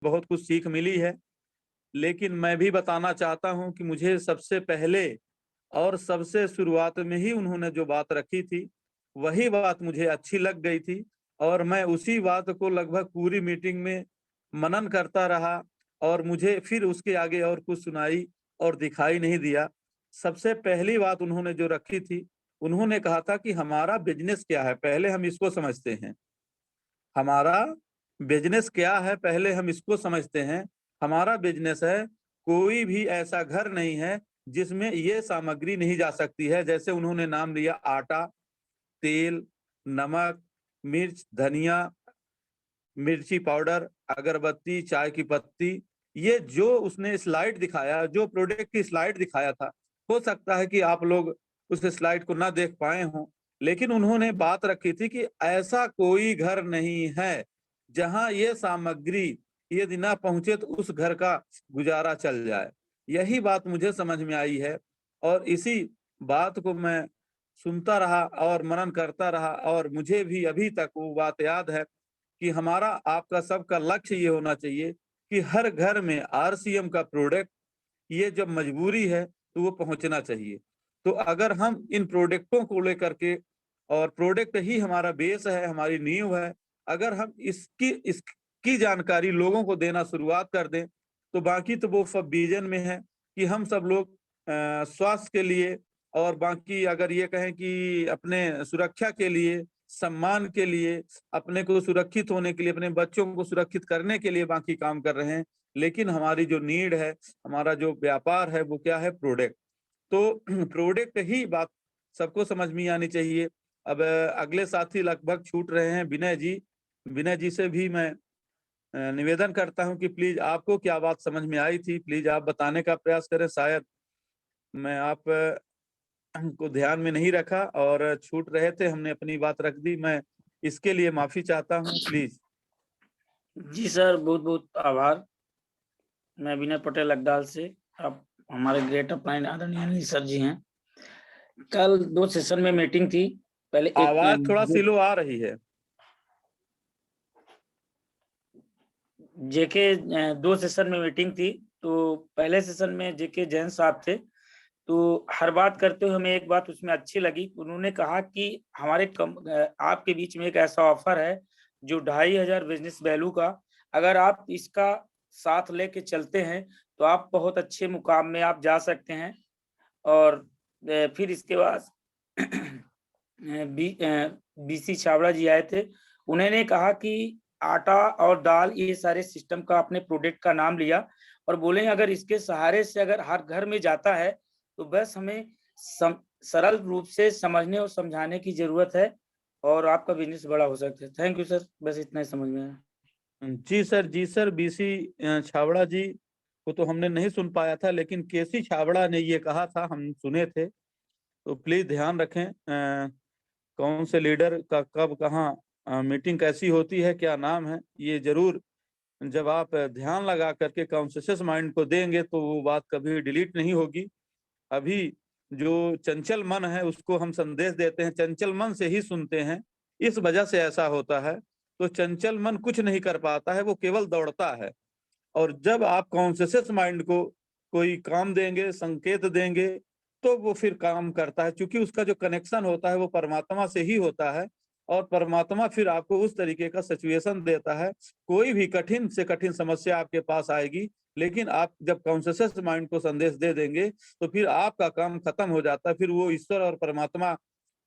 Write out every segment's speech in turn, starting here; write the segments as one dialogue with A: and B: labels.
A: बहुत कुछ सीख मिली है। लेकिन मैं भी बताना चाहता हूँ कि मुझे सबसे पहले और सबसे शुरुआत में ही उन्होंने जो बात रखी थी, वही बात मुझे अच्छी लग गई थी और मैं उसी बात को लगभग पूरी मीटिंग में मनन करता रहा और मुझे फिर उसके आगे और कुछ सुनाई और दिखाई नहीं दिया। सबसे पहली बात उन्होंने जो रखी थी, उन्होंने कहा था कि हमारा बिज़नेस क्या है, पहले हम इसको समझते हैं। हमारा बिज़नेस क्या है, पहले हम इसको समझते हैं। हमारा बिज़नेस है, कोई भी ऐसा घर नहीं है, जिसमें ये सामग्री नहीं जा सकती है। जैसे उन्होंने नाम लिया आटा, तेल, नमक, मिर्च, धनिया, मिर्ची पाउडर, अगरबत्ती, चाय की पत्ती, ये जो उसने स्लाइड दिखाया, जो प्रोडक्ट की स्लाइड दिखाया था, हो सकता है कि आप लोग उस स्लाइड को ना देख पाए हों, लेकिन उन्होंने बात रखी थी कि ऐसा कोई घर नहीं है, जहाँ ये सामग्री यदि ना पहुँचे तो उस घर का गुजारा चल जाए। यही बात मुझे समझ में आई है और इसी बात को मैं सुनता रहा और मनन करता रहा और मुझे भी अभी तक वो बात याद है कि हमारा आपका सबका लक्ष्य ये होना चाहिए कि हर घर में आरसीएम का प्रोडक्ट ये जब मजबूरी है तो वो पहुंचना चाहिए। तो अगर हम इन प्रोडक्टों को लेकर के और प्रोडक्ट ही हमारा बेस है, हमारी नींव है, अगर हम इसकी जानकारी लोगों को देना शुरुआत कर दें, तो बाकी तो वो सब विजन में है कि हम सब लोग स्वास्थ्य के लिए और बाकी अगर ये कहें कि अपने सुरक्षा के लिए, सम्मान के लिए, अपने को सुरक्षित होने के लिए, अपने बच्चों को सुरक्षित करने के लिए बाकी काम कर रहे हैं। लेकिन हमारी जो नीड है, हमारा जो व्यापार है वो क्या है? प्रोडक्ट। तो प्रोडक्ट ही बात सबको समझ में आनी चाहिए। अब अगले साथी लगभग छूट रहे हैं विनय जी। विनय जी से भी मैं निवेदन करता हूं कि प्लीज आपको क्या बात समझ में आई थी, प्लीज आप बताने का प्रयास करें। शायद मैं आप को ध्यान में नहीं रखा और छूट रहे थे, हमने अपनी बात रख दी। मैं इसके लिए माफी चाहता हूं, प्लीज।
B: जी सर, बहुत-बहुत आभार। मैं विनय पटेल अगडाल से। आप हमारे ग्रेट अपलाइन आदरणीय अनिल सर जी हैं। कल 2 सेशन में मीटिंग थी। पहले एक
A: आवाज थोड़ा स्लो आ रही है।
B: जेके 2 सेशन में मीटिंग थी, तो पहले सेशन में जेके जैन साहब थे, तो हर बात करते हुए हमें एक बात उसमें अच्छी लगी। उन्होंने कहा कि आपके बीच में एक ऐसा ऑफर है, जो 2500 बिज़नेस वैल्यू का, अगर आप इसका साथ लेके चलते हैं, तो आप बहुत अच्छे मुकाम में आप जा सकते हैं। और फिर इसके बाद बीसी छाबड़ा जी आए थे। उन्होंने कहा कि आटा और दाल ये सारे सिस्टम का अपने प्रोडक्ट का नाम लिया और बोले अगर इसके सहारे से अगर हर घर में जाता है, तो बस हमें सरल रूप से समझने और समझाने की ज़रूरत है और आपका बिज़नेस बड़ा हो सकता है। थैंक यू सर, बस इतना ही समझ में आया।
A: जी सर, जी सर। बीसी छाबड़ा जी को तो हमने नहीं सुन पाया था, लेकिन केसी छाबड़ा ने ये कहा था, हम सुने थे। तो प्लीज ध्यान रखें कौन से लीडर का कब कहाँ मीटिंग कैसी होती है, क्या नाम है, ये जरूर जब आप ध्यान लगा करके कॉन्शियस माइंड को देंगे तो वो बात कभी डिलीट नहीं होगी। अभी जो चंचल मन है उसको हम संदेश देते हैं, चंचल मन से ही सुनते हैं, इस वजह से ऐसा होता है। तो चंचल मन कुछ नहीं कर पाता है, वो केवल दौड़ता है। और जब आप कॉन्शियस माइंड को कोई काम देंगे, संकेत देंगे, तो वो फिर काम करता है, क्योंकि उसका जो कनेक्शन होता है वो परमात्मा से ही होता है। और परमात्मा फिर आपको उस तरीके का सिचुएशन देता है। कोई भी कठिन से कठिन समस्या आपके पास आएगी, लेकिन आप जब कॉन्शियस माइंड को संदेश दे देंगे, तो फिर आपका काम खत्म हो जाता है। फिर वो ईश्वर और परमात्मा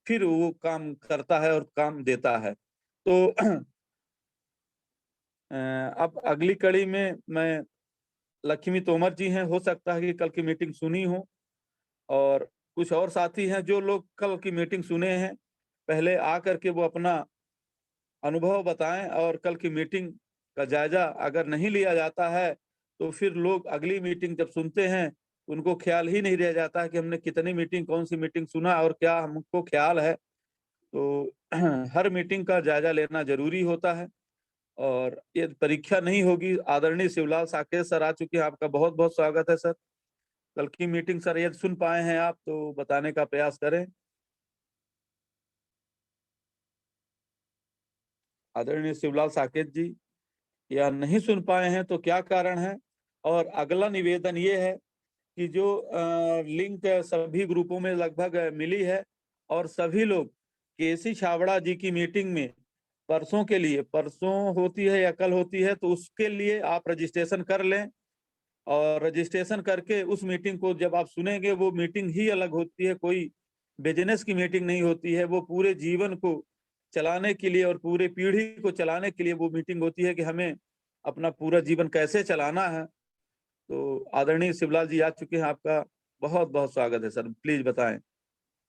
A: फिर वो काम करता है और काम देता है। तो अब अगली कड़ी में मैं लक्ष्मी तोमर जी हैं, हो सकता है कि कल की मीटिंग सुनी हो, और कुछ और साथी हैं जो लोग कल की मीटिंग सुने हैं, पहले आकर के वो अपना अनुभव बताएं। और कल की मीटिंग का जायजा अगर नहीं लिया जाता है, तो फिर लोग अगली मीटिंग जब सुनते हैं, उनको ख्याल ही नहीं रह जाता है कि हमने कितनी मीटिंग, कौन सी मीटिंग सुना और क्या हमको ख्याल है। तो हर मीटिंग का जायजा लेना जरूरी होता है और ये परीक्षा नहीं होगी। आदरणीय शिवलाल साकेत सर आ चुके हैं, आपका बहुत बहुत स्वागत है सर। कल की मीटिंग सर यदि सुन पाए हैं आप तो बताने का प्रयास करें। आदरणीय शिवलाल साकेत जी। या नहीं सुन पाए हैं तो क्या कारण है। और अगला निवेदन ये है कि जो लिंक सभी ग्रुपों में लगभग मिली है और सभी लोग केसी छाबड़ा जी की मीटिंग में परसों के लिए, परसों होती है या कल होती है, तो उसके लिए आप रजिस्ट्रेशन कर लें। और रजिस्ट्रेशन करके उस मीटिंग को जब आप सुनेंगे, वो मीटिंग ही अलग होती है, कोई बिजनेस की मीटिंग नहीं होती है। वो पूरे जीवन को चलाने के लिए और पूरे पीढ़ी को चलाने के लिए वो मीटिंग होती है कि हमें अपना पूरा जीवन कैसे चलाना है। तो आदरणीय शिवलाल जी आ चुके हैं, आपका बहुत बहुत स्वागत है सर, प्लीज बताएं।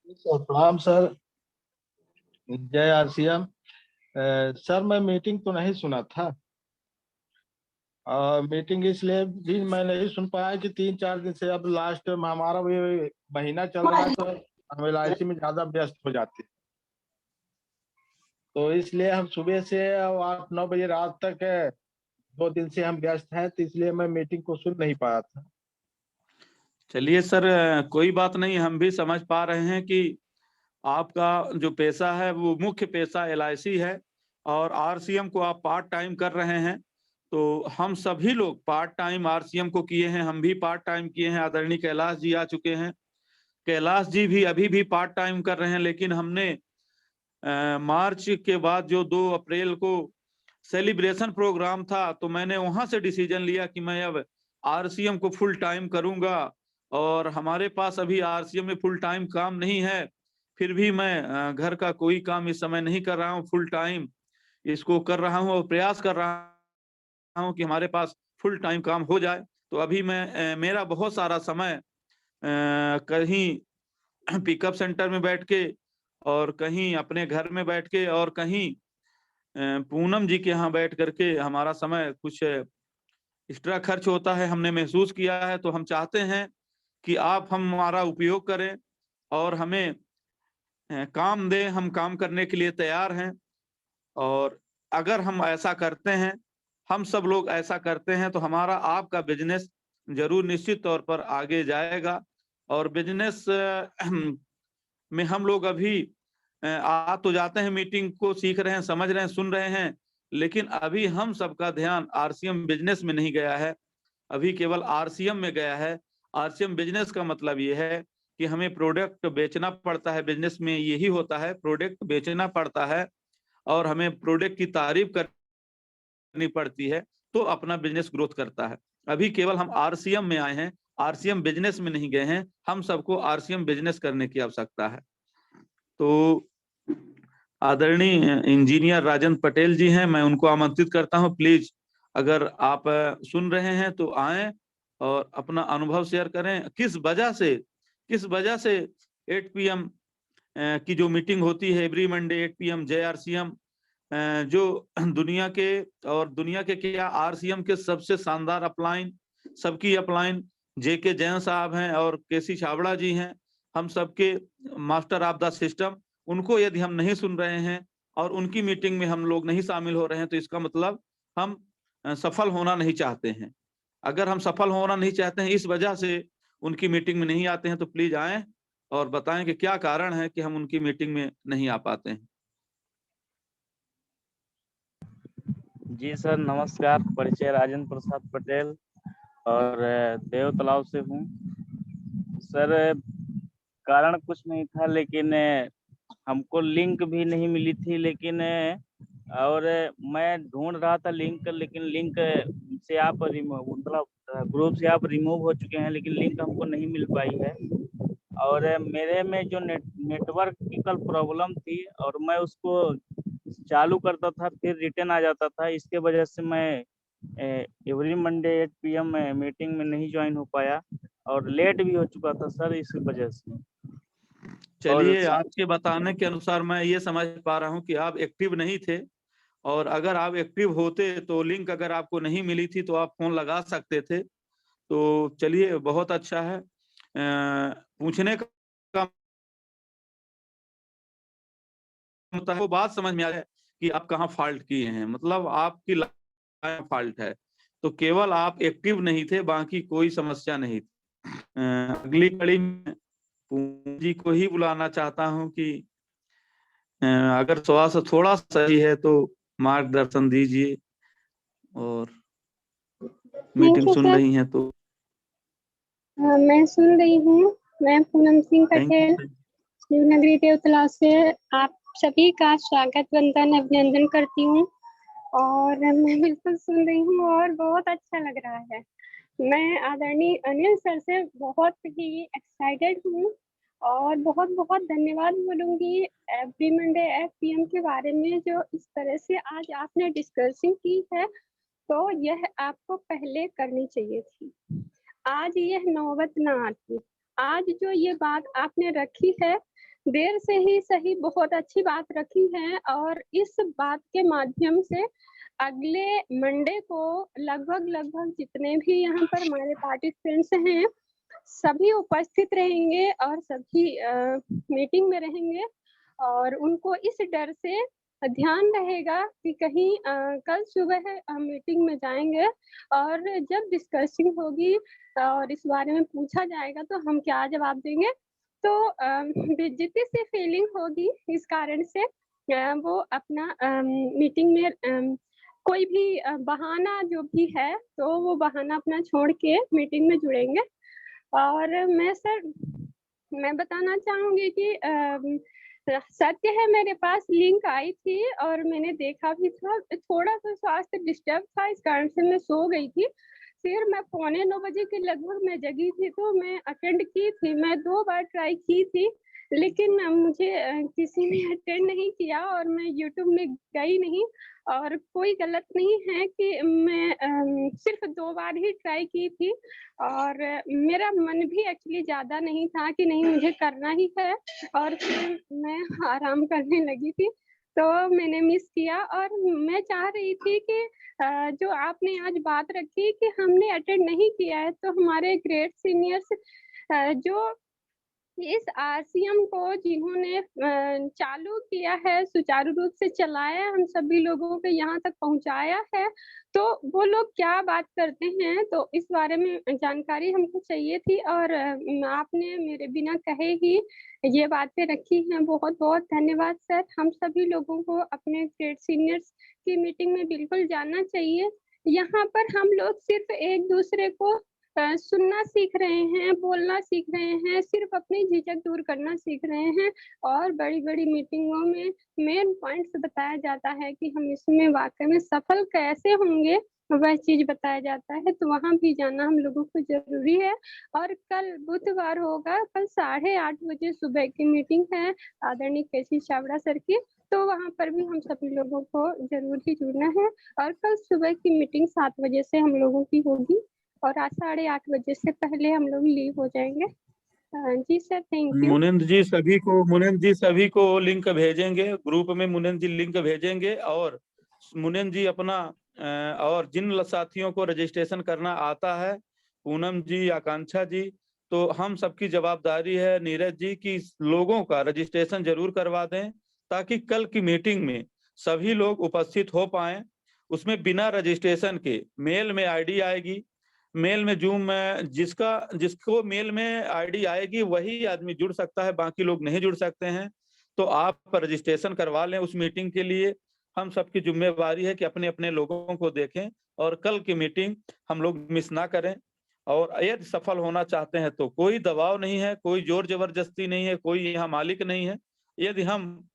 C: सर प्रणाम सर, जय आरसीएम। सर मैं मीटिंग तो नहीं सुना था, मीटिंग इसलिए भी मैं नहीं सुन पाया कि 3-4 दिन से अब लास्ट में हमारा भी महीना चल रहा है, तो हम LIC में ज्यादा व्यस्त हो जाते हैं। तो इसलिए हम सुबह से 8-9 बजे रात तक 2 दिन से हम व्यस्त हैं, तो इसलिए मैं मीटिंग को सुन नहीं पाया था।
A: चलिए सर, कोई बात नहीं, हम भी समझ पा रहे हैं कि आपका जो पैसा है वो मुख्य पैसा LIC है और RCM को आप पार्ट टाइम कर रहे हैं। तो हम सभी लोग पार्ट टाइम RCM को किए हैं, हम भी पार्ट टाइम किए हैं। आदरणीय कैलाश जी आ चुके हैं, कैलाश जी भी अभी भी पार्ट टाइम कर रहे हैं। लेकिन हमने मार्च के बाद जो 2 अप्रैल को सेलिब्रेशन प्रोग्राम था, तो मैंने वहां से डिसीजन लिया कि मैं अब RCM को फुल टाइम करूंगा। और हमारे पास अभी RCM में फुल टाइम काम नहीं है, फिर भी मैं घर का कोई काम इस समय नहीं कर रहा हूँ, फुल टाइम इसको कर रहा हूँ और प्रयास कर रहा हूँ कि हमारे पास फुल टाइम काम हो जाए। तो अभी मैं मेरा बहुत सारा समय कहीं पिकअप सेंटर में बैठ के, और कहीं अपने घर में बैठ के, और कहीं पूनम जी के यहाँ बैठ करके हमारा समय कुछ एक्स्ट्रा खर्च होता है, हमने महसूस किया है। तो हम चाहते हैं कि आप हमारा उपयोग करें और हमें काम दें, हम काम करने के लिए तैयार हैं। और अगर हम ऐसा करते हैं, हम सब लोग ऐसा करते हैं, तो हमारा आपका बिजनेस जरूर निश्चित तौर पर आगे जाएगा। और बिजनेस में हम लोग अभी आ तो जाते हैं, मीटिंग को सीख रहे हैं, समझ रहे हैं, सुन रहे हैं, लेकिन अभी हम सबका ध्यान RCM बिजनेस में नहीं गया है, अभी केवल RCM में गया है। RCM बिजनेस का मतलब ये है कि हमें प्रोडक्ट बेचना पड़ता है, बिजनेस में यही होता है, प्रोडक्ट बेचना पड़ता है और हमें प्रोडक्ट की तारीफ करनी पड़ती है, तो अपना बिजनेस ग्रोथ करता है। अभी केवल हम RCM में आए हैं, RCM बिजनेस में नहीं गए हैं, हम सबको RCM बिजनेस करने की आवश्यकता है। तो आदरणीय इंजीनियर राजन पटेल जी हैं, मैं उनको आमंत्रित करता हूं, प्लीज अगर आप सुन रहे हैं तो आएं और अपना अनुभव शेयर करें। किस वजह से 8 PM की जो मीटिंग होती है एवरी मंडे 8 PM जय RCM, जो दुनिया के क्या RCM के सबसे शानदार अपलाइन, सबकी अपलाइन JK जैन साहब हैं और केसी छाबड़ा जी हैं, हम सबके मास्टर ऑफ द सिस्टम। उनको यदि हम नहीं सुन रहे हैं और उनकी मीटिंग में हम लोग नहीं शामिल हो रहे हैं, तो इसका मतलब हम सफल होना नहीं चाहते हैं। अगर हम सफल होना नहीं चाहते हैं, इस वजह से उनकी मीटिंग में नहीं आते हैं, तो प्लीज आएं और बताएं कि क्या कारण है कि हम उनकी मीटिंग में नहीं आ पाते हैं।
D: जी सर नमस्कार, परिचय राजेंद्र प्रसाद पटेल और देव तालाब से हूँ। सर कारण कुछ नहीं था, लेकिन हमको लिंक भी नहीं मिली थी, लेकिन और मैं ढूंढ रहा था लिंक, लेकिन लिंक से आप मतलब ग्रुप से आप रिमूव हो चुके हैं, लेकिन लिंक हमको नहीं मिल पाई है। और मेरे में जो नेटवर्क की कल प्रॉब्लम थी और मैं उसको चालू करता था फिर रिटर्न आ जाता था, इसके वजह से मैं एवरी मंडे 8 PM मीटिंग में नहीं ज्वाइन हो पाया और लेट भी हो चुका था सर इस वजह से।
A: चलिए, आपके बताने के अनुसार मैं ये समझ पा रहा हूँ कि आप एक्टिव नहीं थे, और अगर आप एक्टिव होते तो लिंक अगर आपको नहीं मिली थी तो आप फोन लगा सकते थे। तो चलिए, बहुत अच्छा है। पूछने का मतलब वो बात समझ में आ है कि आप कहाँ फॉल्ट किए हैं, मतलब आपकी लाइन फॉल्ट है, तो केवल आप एक्टिव नहीं थे, बाकी कोई समस्या नहीं थी। अगली कड़ी में पूंजी को ही बुलाना चाहता हूं कि अगर थोड़ा सा सही है तो मार्गदर्शन दीजिए। और मीटिंग
E: you,
A: सुन
E: sir.
A: रही हैं तो
E: मैं सुन रही हूँ। मैं पूनम सिंह
A: थैंक
E: पटेल
A: यू।
E: शिवनगरी देवतला से आप सभी का स्वागत वंदन अभिनंदन करती हूँ और मैं बिल्कुल सुन रही हूँ और बहुत अच्छा लग रहा है। मैं आदरणीय अनिल सर से बहुत ही एक्साइटेड हूँ और बहुत बहुत धन्यवाद बोलूँगी एवरी मंडे एफपीएम के बारे में, जो इस तरह से आज आपने डिस्कसिंग की है, तो यह आपको पहले करनी चाहिए थी। आज यह नौबत ना आती। आज जो ये बात आपने रखी है, देर से ही सही बहुत अच्छी बात रखी है और इस बात के माध्यम से अगले मंडे को लगभग जितने भी यहाँ पर हमारे पार्टिसिपेंट्स हैं सभी उपस्थित रहेंगे और सभी मीटिंग में रहेंगे और उनको इस डर से ध्यान रहेगा कि कहीं कल सुबह हम मीटिंग में जाएंगे और जब डिस्कसिंग होगी और इस बारे में पूछा जाएगा तो हम क्या जवाब देंगे, तो बेइज्जती से फीलिंग होगी। इस कारण से वो अपना मीटिंग में कोई भी बहाना जो भी है तो वो बहाना अपना छोड़ के मीटिंग में जुड़ेंगे। और मैं बताना चाहूंगी कि सत्य है, मेरे पास लिंक आई थी और मैंने देखा भी था। थोड़ा सा स्वास्थ्य डिस्टर्ब था, इस कारण से मैं सो गई थी। फिर मैं 8:45 बजे के लगभग मैं जगी थी तो मैं अटेंड की थी। मैं 2 बार ट्राई की थी लेकिन मुझे किसी ने अटेंड नहीं किया और मैं यूट्यूब में गई नहीं। और कोई गलत नहीं है कि मैं सिर्फ 2 बार ही ट्राई की थी और मेरा मन भी एक्चुअली ज़्यादा नहीं था कि नहीं मुझे करना ही है और फिर मैं आराम करने लगी थी तो मैंने मिस किया। और मैं चाह रही थी कि जो आपने आज बात रखी कि हमने अटेंड नहीं किया है तो हमारे ग्रेट सीनियर्स जो इस आरसीएम को जिन्होंने चालू किया है, सुचारू रूप से चलाया, हम सभी लोगों को यहाँ तक पहुँचाया है, तो वो लोग क्या बात करते हैं, तो इस बारे में जानकारी हमको चाहिए थी और आपने मेरे बिना कहे ही ये बातें रखी हैं। बहुत-बहुत धन्यवाद सर। हम सभी लोगों को अपने ग्रेट सीनियर्स की मीटिंग में बिल्कुल जाना चाहिए। यहाँ पर हम लोग सिर्फ एक-दूसरे को सुनना सीख रहे हैं, बोलना सीख रहे हैं, सिर्फ अपनी झिझक दूर करना सीख रहे हैं और बड़ी-बड़ी मीटिंगों में मेन पॉइंट्स बताया जाता है कि हम इसमें वाक़ई में सफल कैसे होंगे, वह चीज़ बताया जाता है, तो वहाँ भी जाना हम लोगों को ज़रूरी है। और कल बुधवार होगा, कल 8:30 बजे सुबह की मीटिंग है आदरणीय केसी छाबड़ा सर की, तो वहाँ पर भी हम सभी लोगों को ज़रूर ही जुड़ना है और कल सुबह की मीटिंग 7 बजे से हम लोगों की होगी और आज 8:30 बजे से पहले हम लोग लीव हो जाएंगे। जी सर, थैंक यू।
A: मुनिंद जी सभी को लिंक भेजेंगे, ग्रुप में मुनिंद जी लिंक भेजेंगे और मुनिंद जी अपना और जिन साथियों को रजिस्ट्रेशन करना आता है, पूनम जी, आकांक्षा जी, तो हम सबकी जवाबदारी है नीरज जी की लोगों का रजिस्ट्रेशन जरूर करवा दें ताकि कल की मीटिंग में सभी लोग उपस्थित हो पाएं। उसमें बिना रजिस्ट्रेशन के मेल में आईडी आएगी, मेल में जूम में जिसको मेल में आईडी आएगी वही आदमी जुड़ सकता है, बाकी लोग नहीं जुड़ सकते हैं। तो आप रजिस्ट्रेशन करवा लें उस मीटिंग के लिए। हम सबकी जिम्मेवारी है कि अपने अपने लोगों को देखें और कल की मीटिंग हम लोग मिस ना करें। और यदि सफल होना चाहते हैं तो कोई दबाव नहीं है, कोई जोर जबरदस्ती नहीं है, कोई यहाँ मालिक नहीं है। यदि हम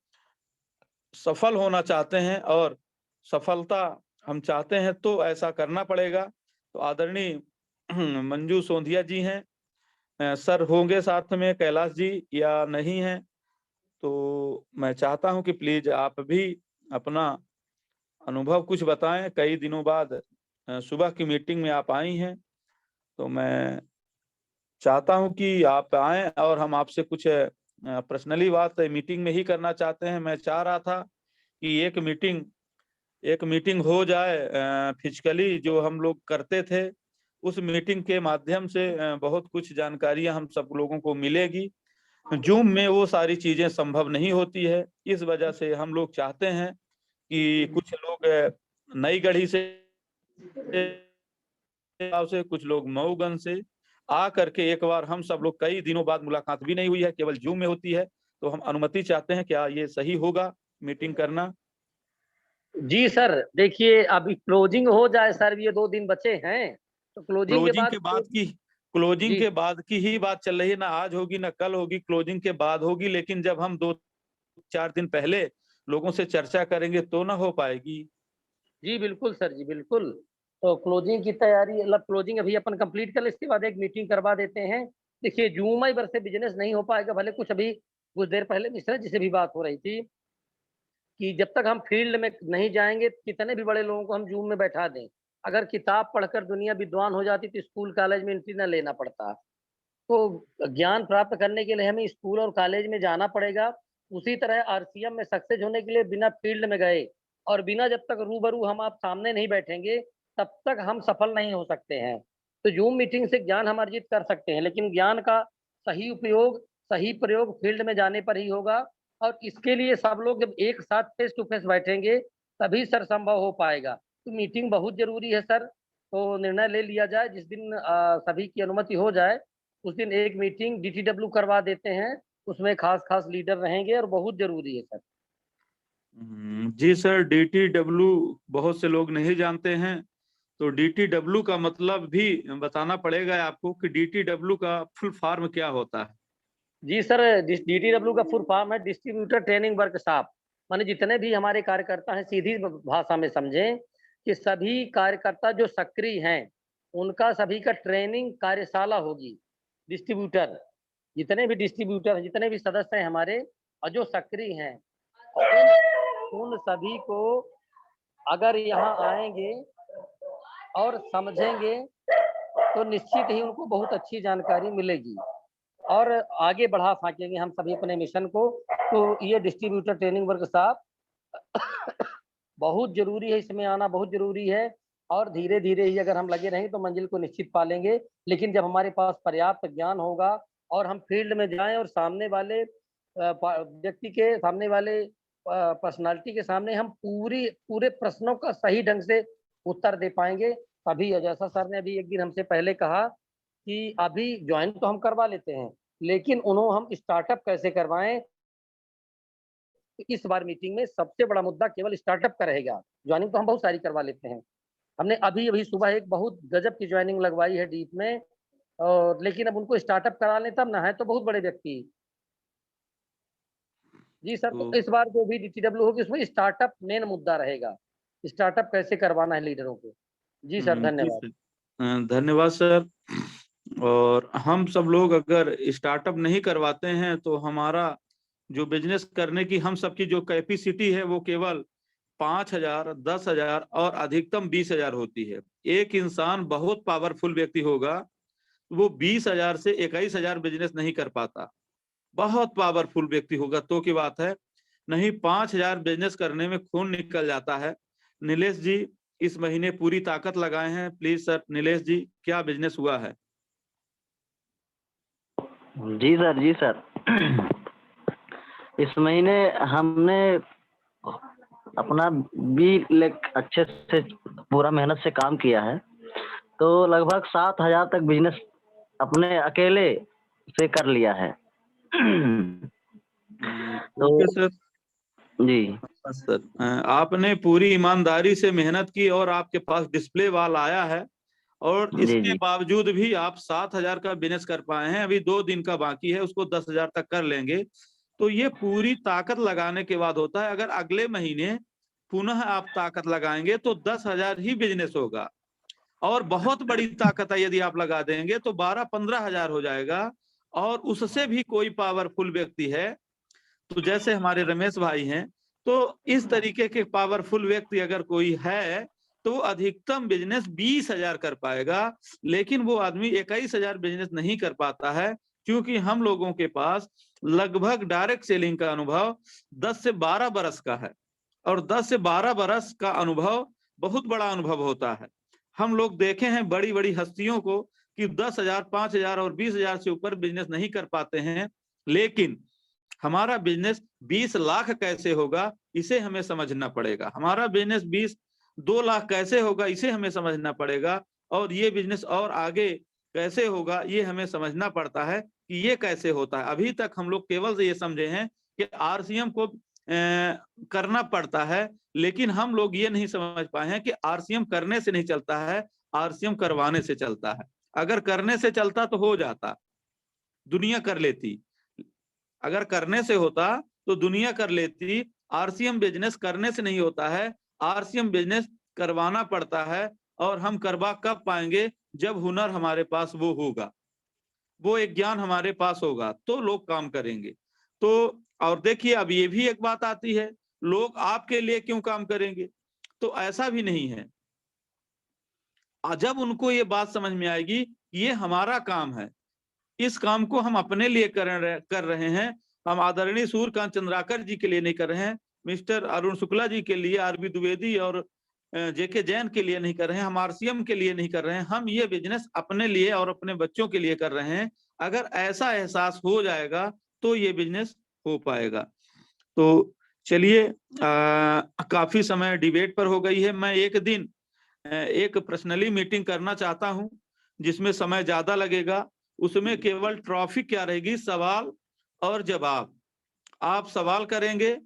A: सफल होना चाहते हैं और सफलता हम चाहते हैं तो ऐसा करना पड़ेगा। तो आदरणीय मंजू सोंधिया जी हैं, सर होंगे साथ में कैलाश जी या नहीं हैं, तो मैं चाहता हूं कि प्लीज आप भी अपना अनुभव कुछ बताएं। कई दिनों बाद सुबह की मीटिंग में आप आई हैं, तो मैं चाहता हूं कि आप आएं और हम आपसे कुछ पर्सनली बात मीटिंग में ही करना चाहते हैं। मैं चाह रहा था कि एक मीटिंग हो जाए फिजिकली जो हम लोग करते थे, उस मीटिंग के माध्यम से बहुत कुछ जानकारियां हम सब लोगों को मिलेगी। जूम में वो सारी चीजें संभव नहीं होती है, इस वजह से हम लोग चाहते हैं कि कुछ लोग नई गढ़ी से कुछ लोग मऊगंज से आ करके एक बार हम सब लोग, कई दिनों बाद मुलाकात भी नहीं हुई है, केवल जूम में होती है, तो हम अनुमति चाहते हैं। क्या ये सही होगा मीटिंग करना?
F: जी सर, देखिए अभी क्लोजिंग हो जाए सर, ये 2 दिन बचे हैं, तो क्लोजिंग के बाद
A: क्लोजिंग
F: जी
A: के बाद की ही बात चल रही है, ना आज होगी ना कल होगी, क्लोजिंग के बाद होगी। लेकिन जब हम 2-4 दिन पहले लोगों से चर्चा करेंगे तो ना हो पाएगी।
F: जी बिल्कुल सर जी, बिल्कुल। तो क्लोजिंग की तैयारी, मतलब क्लोजिंग अभी अपन कंप्लीट कर ले, इसके बाद एक मीटिंग करवा देते हैं। देखिए जून मई भर से बिजनेस नहीं हो पाएगा, भले कुछ अभी कुछ देर पहले मिश्रा जी से भी बात हो रही थी कि जब तक हम फील्ड में नहीं जाएंगे, कितने भी बड़े लोगों को हम जूम में बैठा दें, अगर किताब पढ़कर दुनिया विद्वान हो जाती तो स्कूल कॉलेज में एंट्री न लेना पड़ता। तो ज्ञान प्राप्त करने के लिए हमें स्कूल और कॉलेज में जाना पड़ेगा। उसी तरह आरसीएम में सक्सेस होने के लिए बिना फील्ड में गए और बिना जब तक रूबरू हम आप सामने नहीं बैठेंगे, तब तक हम सफल नहीं हो सकते हैं। तो जूम मीटिंग से ज्ञान हम अर्जित कर सकते हैं, लेकिन ज्ञान का सही उपयोग, सही प्रयोग फील्ड में जाने पर ही होगा। और इसके लिए सब लोग जब एक साथ फेस टू फेस बैठेंगे, तभी सर संभव हो पाएगा। तो मीटिंग बहुत जरूरी है सर। तो निर्णय ले लिया जाए, जिस दिन सभी की अनुमति हो जाए उस दिन एक मीटिंग डीटीडब्ल्यू करवा देते हैं, उसमें खास लीडर रहेंगे और बहुत जरूरी है सर।
A: जी सर, डीटीडब्ल्यू बहुत से लोग नहीं जानते हैं, तो डीटीडब्ल्यू का मतलब भी बताना पड़ेगा आपको कि डीटीडब्ल्यू का फुल फॉर्म क्या होता है।
F: जी सर, डीटीडब्ल्यू का फुल फॉर्म है डिस्ट्रीब्यूटर ट्रेनिंग वर्कशॉप। माने जितने भी हमारे कार्यकर्ता हैं, सीधी भाषा में समझें कि सभी कार्यकर्ता जो सक्रिय हैं, उनका सभी का ट्रेनिंग कार्यशाला होगी। डिस्ट्रीब्यूटर, जितने भी डिस्ट्रीब्यूटर हैं, जितने भी सदस्य हैं हमारे और जो सक्रिय हैं, उन सभी को अगर यहाँ आएंगे और समझेंगे तो निश्चित ही उनको बहुत अच्छी जानकारी मिलेगी और आगे बढ़ा सकेंगे हम सभी अपने मिशन को। तो ये डिस्ट्रीब्यूटर ट्रेनिंग वर्कशॉप बहुत जरूरी है, इसमें आना बहुत जरूरी है। और धीरे धीरे ही अगर हम लगे रहेंगे तो मंजिल को निश्चित पा लेंगे। लेकिन जब हमारे पास पर्याप्त ज्ञान होगा और हम फील्ड में जाएं और सामने वाले व्यक्ति के सामने वाले पर्सनालिटी के सामने हम पूरे प्रश्नों का सही ढंग से उत्तर दे पाएंगे, तभी। जैसा सर ने अभी एक दिन हमसे पहले कहा कि अभी ज्वाइन तो हम करवा लेते हैं, लेकिन उन्होंने हम स्टार्टअप कैसे करवाएं। इस बार मीटिंग में सबसे बड़ा मुद्दा केवल स्टार्टअप का रहेगा। ज्वाइनिंग तो हम बहुत सारी करवा लेते हैं। हमने अभी सुबह एक बहुत गजब की ज्वाइनिंग लगवाई है डीप में, और लेकिन अब उनको स्टार्टअप करा लें तब ना, है तो बहुत बड़े व्यक्ति। जी सर, तो इस बार जो भी डीटीडब्ल्यू होगी उसमें स्टार्टअप मेन मुद्दा रहेगा, स्टार्टअप कैसे करवाना है लीडरों को। जी सर, धन्यवाद।
A: धन्यवाद सर। और हम सब लोग अगर स्टार्टअप नहीं करवाते हैं तो हमारा जो बिजनेस करने की हम सबकी जो कैपेसिटी है वो केवल 5,000, 10,000 और अधिकतम 20,000 होती है। एक इंसान बहुत पावरफुल व्यक्ति होगा, वो 20,000 से 21,000 बिजनेस नहीं कर पाता। बहुत पावरफुल व्यक्ति होगा तो की बात है, नहीं 5,000 बिजनेस करने में खून निकल जाता है। नीलेश जी इस महीने पूरी ताकत लगाए हैं, प्लीज सर नीलेश जी, क्या बिजनेस हुआ है?
G: जी सर इस महीने हमने अपना भी अच्छे से पूरा मेहनत से काम किया है, तो लगभग 7,000 तक बिजनेस अपने अकेले से कर लिया है।
A: तो सर
G: जी
A: सर, आपने पूरी ईमानदारी से मेहनत की और आपके पास डिस्प्ले वाल आया है, और इसके बावजूद भी आप 7,000 का बिजनेस कर पाए हैं। अभी 2 दिन का बाकी है, उसको 10,000 तक कर लेंगे। तो ये पूरी ताकत लगाने के बाद होता है। अगर अगले महीने पुनः आप ताकत लगाएंगे तो 10,000 ही बिजनेस होगा, और बहुत बड़ी ताकत है यदि आप लगा देंगे तो 12-15,000 हो जाएगा। और उससे भी कोई पावरफुल व्यक्ति है तो जैसे हमारे रमेश भाई हैं, तो इस तरीके के पावरफुल व्यक्ति अगर कोई है तो अधिकतम बिजनेस 20,000 कर पाएगा। लेकिन वो आदमी 21,000 बिजनेस नहीं कर पाता है, क्योंकि हम लोगों के पास लगभग डायरेक्ट सेलिंग का अनुभव 10 से 12 बरस का है, और 10 से 12 बरस का अनुभव बहुत बड़ा अनुभव होता है। हम लोग देखे हैं बड़ी बड़ी हस्तियों को कि 10,000, 5,000 और 20,000 से ऊपर बिजनेस नहीं कर पाते हैं। लेकिन हमारा बिजनेस 20 लाख कैसे होगा, इसे हमें समझना पड़ेगा। हमारा बिजनेस 2 लाख कैसे होगा, इसे हमें समझना पड़ेगा। और ये बिजनेस और आगे कैसे होगा, ये हमें समझना पड़ता है कि ये कैसे होता है। अभी तक हम लोग केवल ये समझे हैं कि आरसीएम को करना पड़ता है, लेकिन हम लोग ये नहीं समझ पाए हैं कि आरसीएम करने से नहीं चलता है, आरसीएम करवाने से चलता है। अगर करने से चलता तो हो जाता, दुनिया कर लेती। अगर करने से होता तो दुनिया कर लेती। आरसीएम बिजनेस करने से नहीं होता है, आरसीएम बिजनेस करवाना पड़ता है। और हम करवा कब पाएंगे? जब हुनर हमारे पास वो होगा, वो एक ज्ञान हमारे पास होगा, तो लोग काम करेंगे। तो और देखिए, अब ये भी एक बात आती है, लोग आपके लिए क्यों काम करेंगे? तो ऐसा भी नहीं है। जब उनको ये बात समझ में आएगी, ये हमारा काम है, इस काम को हम अपने लिए कर रहे हैं, हम आदरणीय सूर्यकांत चंद्राकर जी के लिए नहीं कर रहे हैं, मिस्टर अरुण शुक्ला जी के लिए, आरबी द्विवेदी और जेके जैन के लिए नहीं कर रहे हैं, हम आरसीएम के लिए नहीं कर रहे हैं, हम ये बिजनेस अपने लिए और अपने बच्चों के लिए कर रहे हैं। अगर ऐसा एहसास हो जाएगा तो ये बिजनेस हो पाएगा। तो चलिए, काफी समय डिबेट पर हो गई है। मैं एक दिन एक पर्सनली मीटिंग करना चाहता हूं, जिसमें समय ज्यादा लगेगा। उसमें केवल ट्रॉफी क्या रहेगी, सवाल और जवाब। आप सवाल करेंगे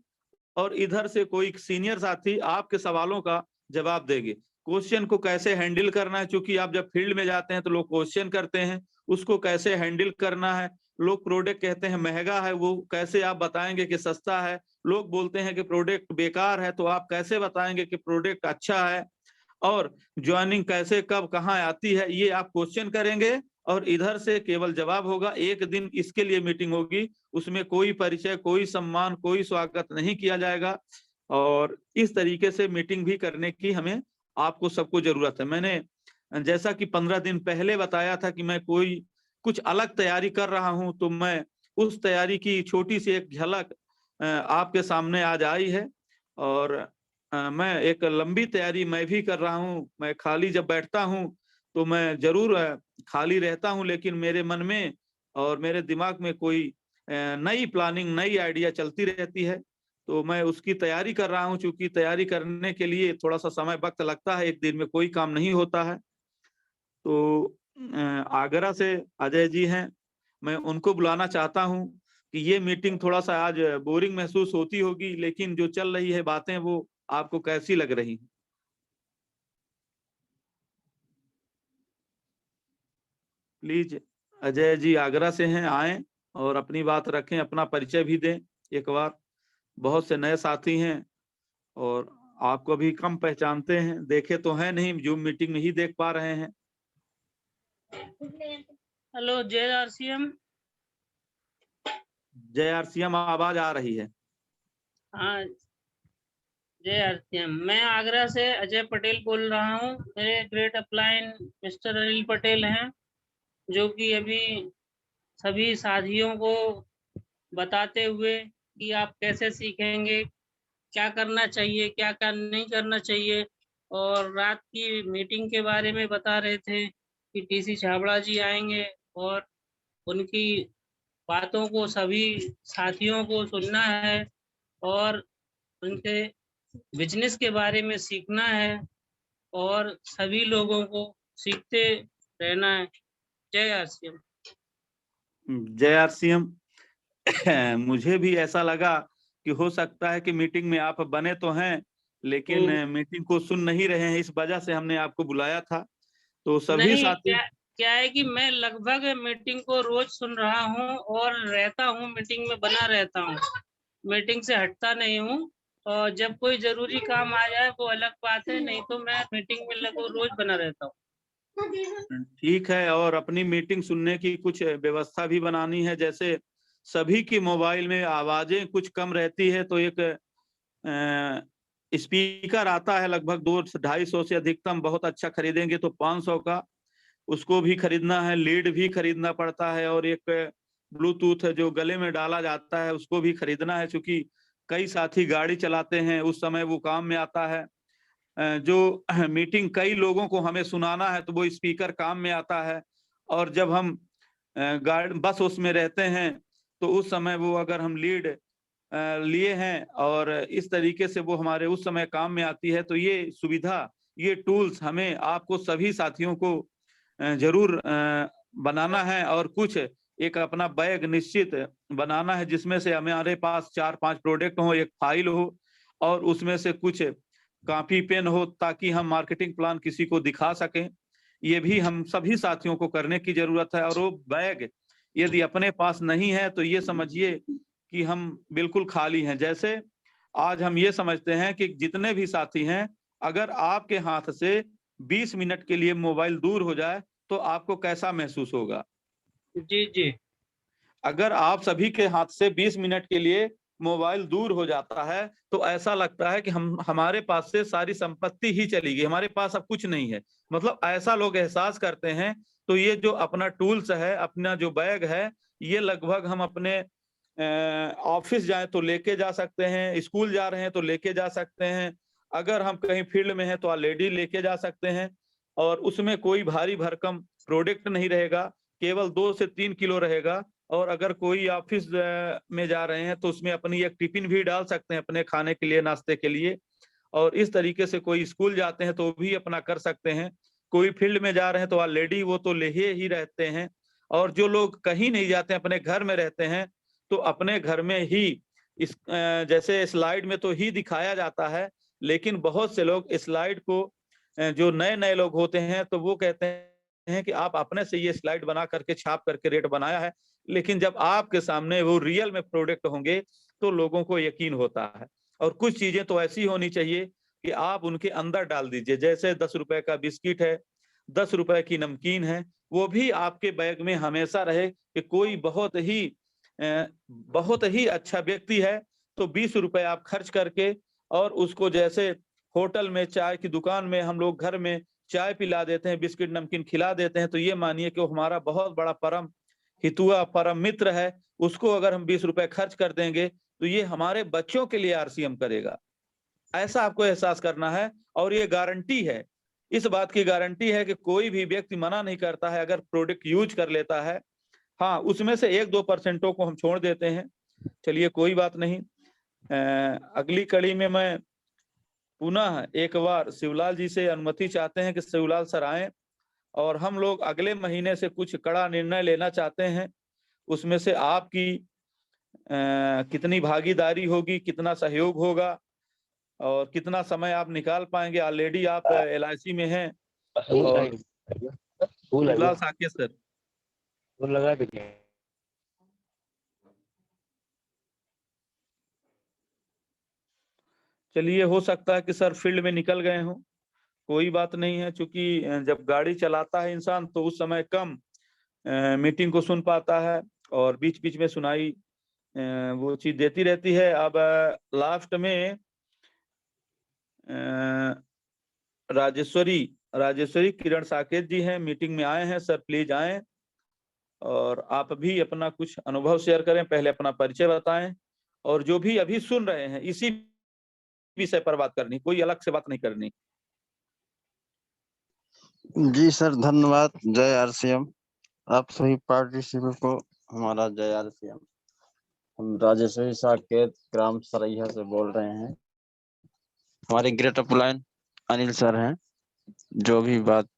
A: और इधर से कोई सीनियर साथी आपके सवालों का जवाब देंगे। क्वेश्चन को कैसे हैंडल करना है, क्योंकि आप जब फील्ड में जाते हैं तो लोग क्वेश्चन करते हैं, उसको कैसे हैंडल करना है। लोग प्रोडक्ट कहते हैं महंगा है, वो कैसे आप बताएंगे कि सस्ता है। लोग बोलते हैं कि प्रोडक्ट बेकार है, तो आप कैसे बताएंगे कि प्रोडक्ट अच्छा है। और ज्वाइनिंग कैसे, कब, कहाँ आती है, ये आप क्वेश्चन करेंगे और इधर से केवल जवाब होगा। एक दिन इसके लिए मीटिंग होगी, उसमें कोई परिचय, कोई सम्मान, कोई स्वागत नहीं किया जाएगा। और इस तरीके से मीटिंग भी करने की हमें, आपको सबको जरूरत है। मैंने जैसा कि 15 दिन पहले बताया था कि मैं कोई कुछ अलग तैयारी कर रहा हूं, तो मैं उस तैयारी की छोटी सी एक झलक आपके सामने आज आई है। और मैं एक लंबी तैयारी मैं भी कर रहा हूं। मैं खाली जब बैठता हूं तो मैं जरूर खाली रहता हूं, लेकिन मेरे मन में और मेरे दिमाग में कोई नई प्लानिंग, नई आइडिया चलती रहती है। तो मैं उसकी तैयारी कर रहा हूं, क्योंकि तैयारी करने के लिए थोड़ा सा समय, वक्त लगता है, एक दिन में कोई काम नहीं होता है। तो आगरा से अजय जी हैं, मैं उनको बुलाना चाहता हूं कि ये मीटिंग थोड़ा सा आज बोरिंग महसूस होती होगी, लेकिन जो चल रही है बातें वो आपको कैसी लग रही हैं? प्लीज अजय जी आगरा से हैं, आए और अपनी बात रखें, अपना परिचय भी दें एक बार। बहुत से नए साथी हैं और आपको भी कम पहचानते हैं, देखे तो है नहीं, जूम मीटिंग में ही देख पा रहे हैं।
H: हेलो, जय आरसीएम।
A: जय आरसीएम, आवाज आ रही है?
H: हाँ, जय आरसीएम। मैं आगरा से अजय पटेल बोल रहा हूँ। मेरे great upline mister Anil Patel हैं, जो कि अभी सभी साथियों को बताते हुए कि आप कैसे सीखेंगे, क्या करना चाहिए, क्या नहीं करना चाहिए। और रात की मीटिंग के बारे में बता रहे थे कि टीसी छाबड़ा जी आएंगे और उनकी बातों को सभी साथियों को सुनना है और उनके बिजनेस के बारे में सीखना है और सभी लोगों को सीखते रहना है। जय आरसीएम।
A: जय आरसीएम। मुझे भी ऐसा लगा कि हो सकता है कि मीटिंग में आप बने तो हैं, लेकिन मीटिंग को सुन नहीं रहे हैं, इस वजह से हमने आपको बुलाया था। तो सभी
H: नहीं,
A: साथी,
H: क्या है कि मैं लगभग मीटिंग को रोज सुन रहा हूँ और रहता हूँ, मीटिंग में बना रहता हूँ, मीटिंग से हटता नहीं हूँ। और जब कोई जरूरी काम आ जाए वो अलग बात है, नहीं तो मैं मीटिंग में लगभग रोज बना रहता हूँ।
A: ठीक है। और अपनी मीटिंग सुनने की कुछ व्यवस्था भी बनानी है, जैसे सभी की मोबाइल में आवाजें कुछ कम रहती है, तो एक स्पीकर आता है लगभग 200-250 से अधिकतम, बहुत अच्छा खरीदेंगे तो 500 का, उसको भी खरीदना है। लीड भी खरीदना पड़ता है, और एक ब्लूटूथ जो गले में डाला जाता है उसको भी खरीदना है, क्योंकि कई साथी गाड़ी चलाते हैं, उस समय वो काम में आता है। जो मीटिंग कई लोगों को हमें सुनाना है तो वो स्पीकर काम में आता है। और जब हम गाड़ी बस उसमें रहते हैं तो उस समय वो, अगर हम लीड लिए हैं और इस तरीके से वो हमारे उस समय काम में आती है, तो ये सुविधा, ये टूल्स हमें, आपको सभी साथियों को जरूर बनाना है। और कुछ एक अपना बैग निश्चित बनाना है, जिसमें से हमारे पास 4-5 प्रोडक्ट हो, एक फाइल हो और उसमें से कुछ कॉपी पेन हो, ताकि हम मार्केटिंग प्लान किसी को दिखा सकें। ये भी हम सभी साथियों को करने की जरूरत है। और वो बैग यदि अपने पास नहीं है तो ये समझिए कि हम बिल्कुल खाली हैं। जैसे आज हम ये समझते हैं कि जितने भी साथी हैं, अगर आपके हाथ से 20 मिनट के लिए मोबाइल दूर हो जाए तो आपको कैसा महसूस होगा?
H: जी जी
A: अगर आप सभी के हाथ से 20 मिनट के लिए मोबाइल दूर हो जाता है तो ऐसा लगता है कि हमारे पास से सारी संपत्ति ही चली गई, हमारे पास अब कुछ नहीं है। मतलब ऐसा लोग एहसास करते हैं। तो ये जो अपना टूल्स है, अपना जो बैग है, ये लगभग हम अपने ऑफिस जाए तो लेके जा सकते हैं, स्कूल जा रहे हैं तो लेके जा सकते हैं, अगर हम कहीं फील्ड में हैं तो ऑलरेडी लेके जा सकते हैं। और उसमें कोई भारी भरकम प्रोडक्ट नहीं रहेगा, केवल 2 से 3 किलो रहेगा। और अगर कोई ऑफिस में जा रहे हैं तो उसमें अपनी एक टिफिन भी डाल सकते हैं अपने खाने के लिए, नाश्ते के लिए। और इस तरीके से कोई स्कूल जाते हैं तो भी अपना कर सकते हैं। कोई फील्ड में जा रहे हैं तो ऑलरेडी वो तो ले ही रहते हैं। और जो लोग कहीं नहीं जाते, अपने घर में रहते हैं, तो अपने घर में ही इस जैसे स्लाइड में तो ही दिखाया जाता है, लेकिन बहुत से लोग स्लाइड को जो नए लोग होते हैं तो वो कहते हैं कि आप अपने से ये स्लाइड बना करके छाप करके रेट बनाया है। लेकिन जब आपके सामने वो रियल में प्रोडक्ट होंगे तो लोगों को यकीन होता है। और कुछ चीजें तो ऐसी होनी चाहिए कि आप उनके अंदर डाल दीजिए। जैसे 10 रुपए का बिस्किट है, 10 रुपए की नमकीन है, वो भी आपके बैग में हमेशा रहे कि कोई बहुत ही अच्छा व्यक्ति है तो 20 रुपए आप खर्च करके और उसको, जैसे होटल में, चाय की दुकान में हम लोग घर में चाय पिला देते हैं, बिस्किट नमकीन खिला देते हैं, तो ये मानिए कि वो हमारा बहुत बड़ा परम हितुआ, परम मित्र है। उसको अगर हम 20 रुपए खर्च कर देंगे तो ये हमारे बच्चों के लिए आरसीएम करेगा। ऐसा आपको एहसास करना है। और ये गारंटी है, इस बात की गारंटी है कि कोई भी व्यक्ति मना नहीं करता है अगर प्रोडक्ट यूज कर लेता है। हाँ, उसमें से 1-2% को हम छोड़ देते हैं, चलिए कोई बात नहीं। अगली कड़ी में मैं पुनः एक बार शिवलाल जी से अनुमति चाहते हैं कि शिवलाल सर आए और हम लोग अगले महीने से कुछ कड़ा निर्णय लेना चाहते हैं। उसमें से आपकी कितनी भागीदारी होगी, कितना सहयोग होगा और कितना समय आप निकाल पाएंगे। ऑलरेडी आप LIC में हैं। और शिवलाल साकेत सर,
D: लगा दीजिए।
A: चलिए, हो सकता है कि सर फील्ड में निकल गए हों, कोई बात नहीं है। चूंकि जब गाड़ी चलाता है इंसान तो उस समय कम मीटिंग को सुन पाता है और बीच बीच में सुनाई वो चीज देती रहती है। अब लास्ट में राजेश्वरी किरण साकेत जी हैं, मीटिंग में आए हैं। सर प्लीज आए और आप भी अपना कुछ अनुभव शेयर करें। पहले अपना परिचय बताएं और जो भी अभी सुन रहे हैं इसी विषय पर बात करनी, कोई अलग से बात नहीं करनी।
I: जी सर, धन्यवाद। जय आरसीएम। आप सभी पार्टिसिपेंट को हमारा जय आरसीएम। हम राजेश्वरी साकेत ग्राम सरैया से बोल रहे हैं। हमारे ग्रेट अपलाइन अनिल सर हैं। जो भी बात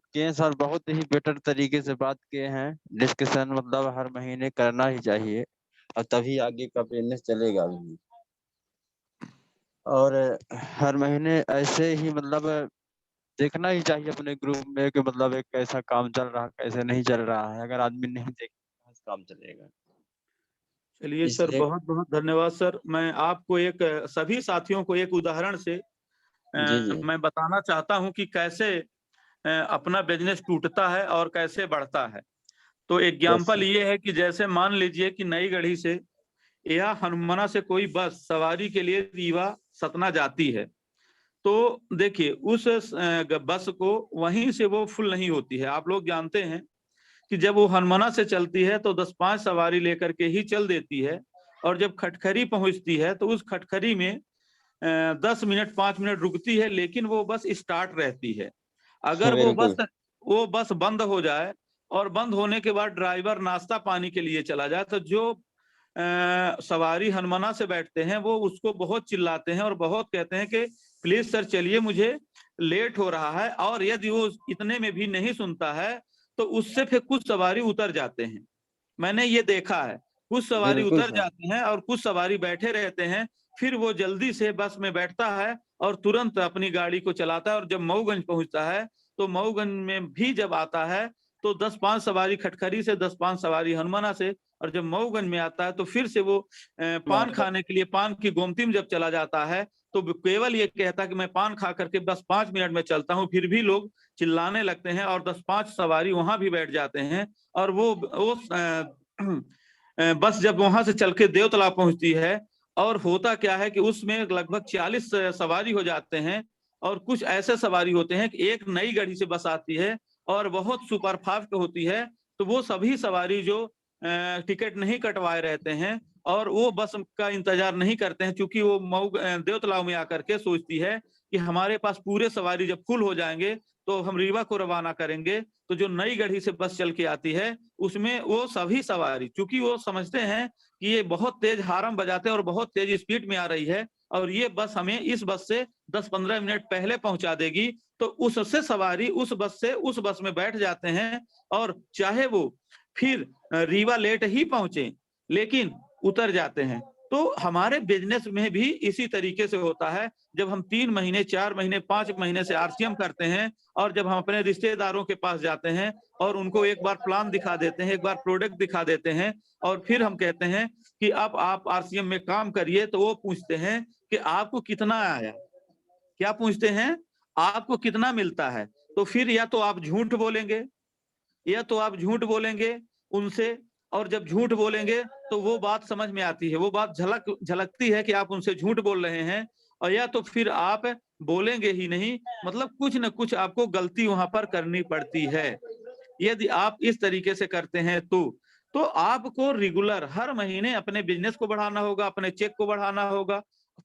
I: किए सर, बहुत ही बेटर तरीके से बात किए हैं। डिस्कशन मतलब हर महीने करना ही चाहिए और तभी आगे का बिजनेस चलेगा भी। और हर महीने ऐसे ही मतलब देखना ही चाहिए अपने ग्रुप में कि मतलब एक कैसा काम चल रहा, कैसे नहीं चल रहा है। अगर आदमी नहीं देखेगा काम चलेगा।
A: चलिए सर, बहुत बहुत धन्यवाद सर। मैं आपको सभी साथियों को एक उदाहरण से मैं बताना चाहता हूं कि कैसे अपना बिजनेस टूटता है और कैसे बढ़ता है। तो एग्जाम्पल ये है कि जैसे मान लीजिए कि नई गढ़ी से या हनुमाना से कोई बस सवारी के लिए रीवा सतना जाती है, तो देखिए उस बस को वहीं से वो फुल नहीं होती है। आप लोग जानते हैं कि जब वो हनुमाना से चलती है तो 10-5 सवारी लेकर के ही चल देती है। और जब खटखरी पहुंचती है तो उस खटखरी में 10 मिनट 5 मिनट रुकती है, लेकिन वो बस स्टार्ट रहती है। अगर वो बस बंद हो जाए और बंद होने के बाद ड्राइवर नाश्ता पानी के लिए चला जाए तो जो सवारी हनुमाना से बैठते हैं वो उसको बहुत चिल्लाते हैं और बहुत कहते हैं कि प्लीज सर चलिए, मुझे लेट हो रहा है। और यदि वो इतने में भी नहीं सुनता है तो उससे फिर कुछ सवारी उतर जाते हैं। मैंने ये देखा है, कुछ सवारी
I: बिल्कुल
A: उतर
I: सर।
A: जाते हैं और कुछ सवारी बैठे रहते हैं। फिर वो जल्दी से बस में बैठता है और तुरंत अपनी गाड़ी को चलाता है, और जब मऊगंज पहुंचता है तो मऊगंज में भी जब आता है तो 10-5 सवारी खटखरी से, 10-5 सवारी हनुमाना से, और जब मऊगंज में आता है तो फिर से वो पान खाने के लिए पान की गोमती में जब चला जाता है तो केवल ये कहता है कि मैं पान खा करके बस 5 मिनट में चलता हूँ। फिर भी लोग चिल्लाने लगते हैं और 10-5 सवारी वहां भी बैठ जाते हैं। और वो बस जब वहां से चल के देव तालाब पहुंचती है, और होता क्या है कि उसमें लगभग 40 सवारी हो जाते हैं। और कुछ ऐसे सवारी होते हैं कि एक नई गाड़ी से बस आती है और बहुत सुपरफास्ट होती है, तो वो सभी सवारी जो टिकट नहीं कटवाए रहते हैं और वो बस का इंतजार नहीं करते हैं, क्योंकि वो देव तालाब में आकर के सोचती है कि हमारे पास पूरे सवारी जब फुल हो जाएंगे तो हम रीवा को रवाना करेंगे। तो जो नई गढ़ी से बस चल के आती है उसमें वो सभी सवारी, चूंकि वो समझते हैं कि ये बहुत तेज हारम बजाते हैं और बहुत तेज स्पीड में आ रही है और ये बस हमें इस बस से 10-15 मिनट पहले पहुंचा देगी, तो उससे सवारी उस बस से उस बस में बैठ जाते हैं। और चाहे वो फिर रीवा लेट ही पहुंचे लेकिन उतर जाते हैं। तो हमारे बिजनेस में भी इसी तरीके से होता है। जब हम 3 महीने, 4 महीने, 5 महीने से आरसीएम करते हैं और जब हम अपने रिश्तेदारों के पास जाते हैं और उनको एक बार प्लान दिखा देते हैं, एक बार प्रोडक्ट दिखा देते हैं और फिर हम कहते हैं कि अब आप आरसीएम में काम करिए, तो वो पूछते हैं कि आपको कितना आया। क्या पूछते हैं? आपको कितना मिलता है। तो फिर या तो आप झूठ बोलेंगे उनसे, और जब झूठ बोलेंगे तो वो बात समझ में आती है, वो बात झलकती है कि आप उनसे झूठ बोल रहे हैं। और या तो फिर आप बोलेंगे ही नहीं, मतलब कुछ न कुछ आपको गलती वहां पर करनी पड़ती है। यदि आप इस तरीके से करते हैं तो आपको रेगुलर हर महीने अपने बिजनेस को बढ़ाना होगा, अपने चेक को बढ़ाना होगा,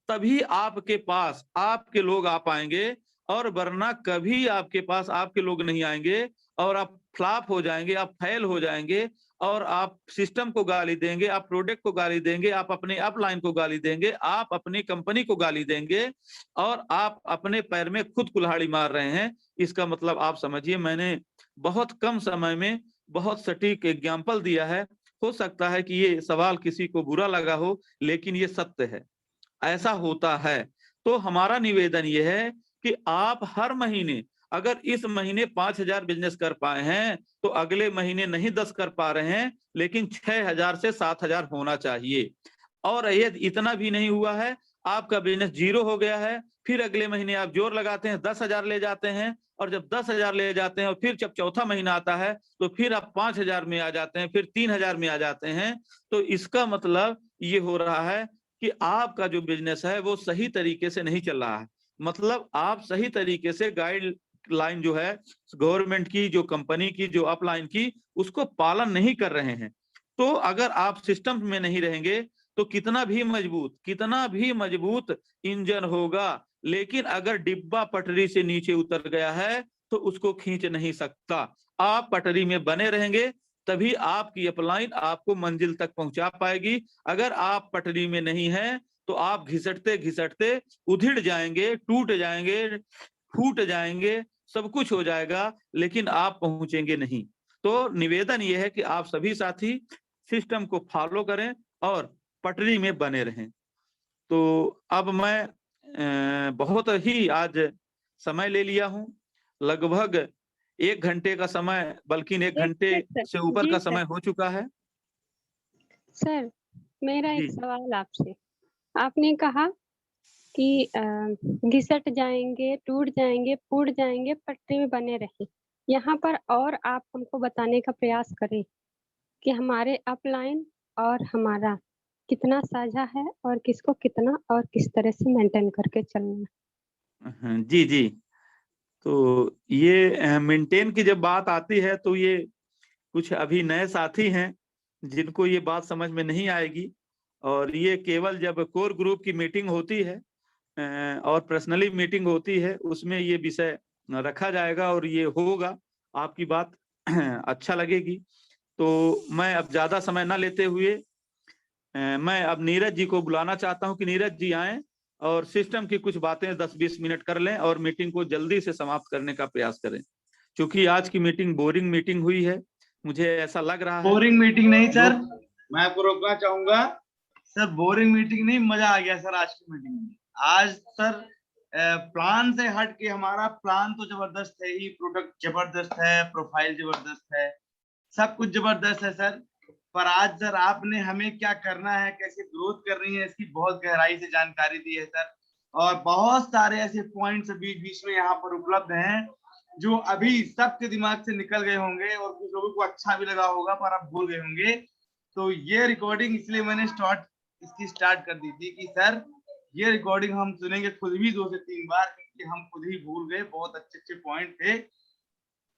A: तभी आपके पास आपके लोग आ पाएंगे। और वरना कभी आपके पास आपके लोग नहीं आएंगे और आप फ्लॉप हो जाएंगे, आप फेल हो जाएंगे और आप सिस्टम को गाली देंगे, आप प्रोडक्ट को गाली देंगे, आप अपने अपलाइन को गाली देंगे, आप अपनी कंपनी को गाली देंगे और आप अपने पैर में खुद कुल्हाड़ी मार रहे हैं। इसका मतलब आप समझिए, मैंने बहुत कम समय में बहुत सटीक एग्जाम्पल दिया है। हो सकता है कि ये सवाल किसी को बुरा लगा हो, लेकिन ये सत्य है, ऐसा होता है। तो हमारा निवेदन ये है कि आप हर महीने, अगर इस महीने 5,000 बिजनेस कर पाए हैं तो अगले महीने नहीं 10 कर पा रहे हैं, लेकिन 6,000 से 7,000 होना चाहिए। और यदि इतना भी नहीं हुआ है, आपका बिजनेस 0 हो गया है, फिर अगले महीने आप जोर लगाते हैं, 10,000 ले जाते हैं, और जब 10,000 ले जाते हैं और फिर जब चौथा महीना आता है तो फिर आप 5,000 में आ जाते हैं, फिर 3,000 में आ जाते हैं। तो इसका मतलब ये हो रहा है कि आपका जो बिजनेस है वो सही तरीके से नहीं चल रहा है। मतलब आप सही तरीके से गाइडलाइन जो है गवर्नमेंट की, जो कंपनी की, जो अपलाइन की, उसको पालन नहीं कर रहे हैं। तो अगर आप सिस्टम में नहीं रहेंगे तो कितना भी मजबूत इंजन होगा, लेकिन अगर डिब्बा पटरी से नीचे उतर गया है तो उसको खींच नहीं सकता। आप पटरी में बने रहेंगे तभी आपकी अपलाइन आपको मंजिल तक पहुंचा पाएगी। अगर आप पटरी में नहीं हैं तो आप घिसटते घिसटते उधिड़ जाएंगे, टूट जाएंगे, फूट जाएंगे, सब कुछ हो जाएगा, लेकिन आप पहुंचेंगे नहीं। तो निवेदन यह है कि आप सभी साथी सिस्टम को फॉलो करें और पटरी में बने रहें। तो अब मैं बहुत ही आज समय ले लिया हूं, लगभग 1 घंटे का समय, बल्कि 1 घंटे से ऊपर का समय हो चुका है।
E: सर, मेरा एक
A: जी।
E: सवाल आपसे। आपने कहा कि घिसट जाएंगे, टूट जाएंगे, फूट जाएंगे, पटरी में बने रहें। यहाँ पर और आप हमको बताने का प्रयास करें कि हमारे अपलाइन और हमारा कितना साझा है और किसको कितना और किस तरह से मेंटेन करके चलना है।
A: जी जी, तो ये मेंटेन की जब बात आती है तो ये कुछ अभी नए साथी हैं जिनको ये बात समझ में नहीं आएगी, और ये केवल जब कोर ग्रुप की मीटिंग होती है और पर्सनली मीटिंग होती है उसमें ये विषय रखा जाएगा और ये होगा, आपकी बात अच्छा लगेगी। तो मैं अब ज्यादा समय ना लेते हुए मैं अब नीरज जी को बुलाना चाहता हूं कि नीरज जी आएं और सिस्टम की कुछ बातें 10-20 मिनट कर लें और मीटिंग को जल्दी से समाप्त करने का प्रयास करें। क्योंकि आज की मीटिंग बोरिंग मीटिंग हुई है, मुझे ऐसा लग रहा है।
J: बोरिंग मीटिंग नहीं सर, मैं आपको रोकना चाहूंगा सर, बोरिंग मीटिंग नहीं, मजा आ गया सर आज की मीटिंग में। आज सर प्लान से हट के, हमारा प्लान तो जबरदस्त है ही, प्रोडक्ट जबरदस्त है, प्रोफाइल जबरदस्त है, सब कुछ जबरदस्त है सर। पर आज सर आपने हमें क्या करना है, कैसे ग्रोथ करनी है, इसकी बहुत गहराई से जानकारी दी है सर। और बहुत सारे ऐसे पॉइंट्स बीच बीच में यहाँ पर उपलब्ध हैं जो अभी सबके दिमाग से निकल गए होंगे और कुछ लोगों को अच्छा भी लगा होगा, पर आप भूल गए होंगे। तो ये रिकॉर्डिंग इसलिए मैंने स्टार्ट कर दी थी कि सर ये रिकॉर्डिंग हम सुनेंगे खुद भी 2 से 3 बार, क्योंकि हम खुद ही भूल गए। बहुत अच्छे अच्छे पॉइंट थे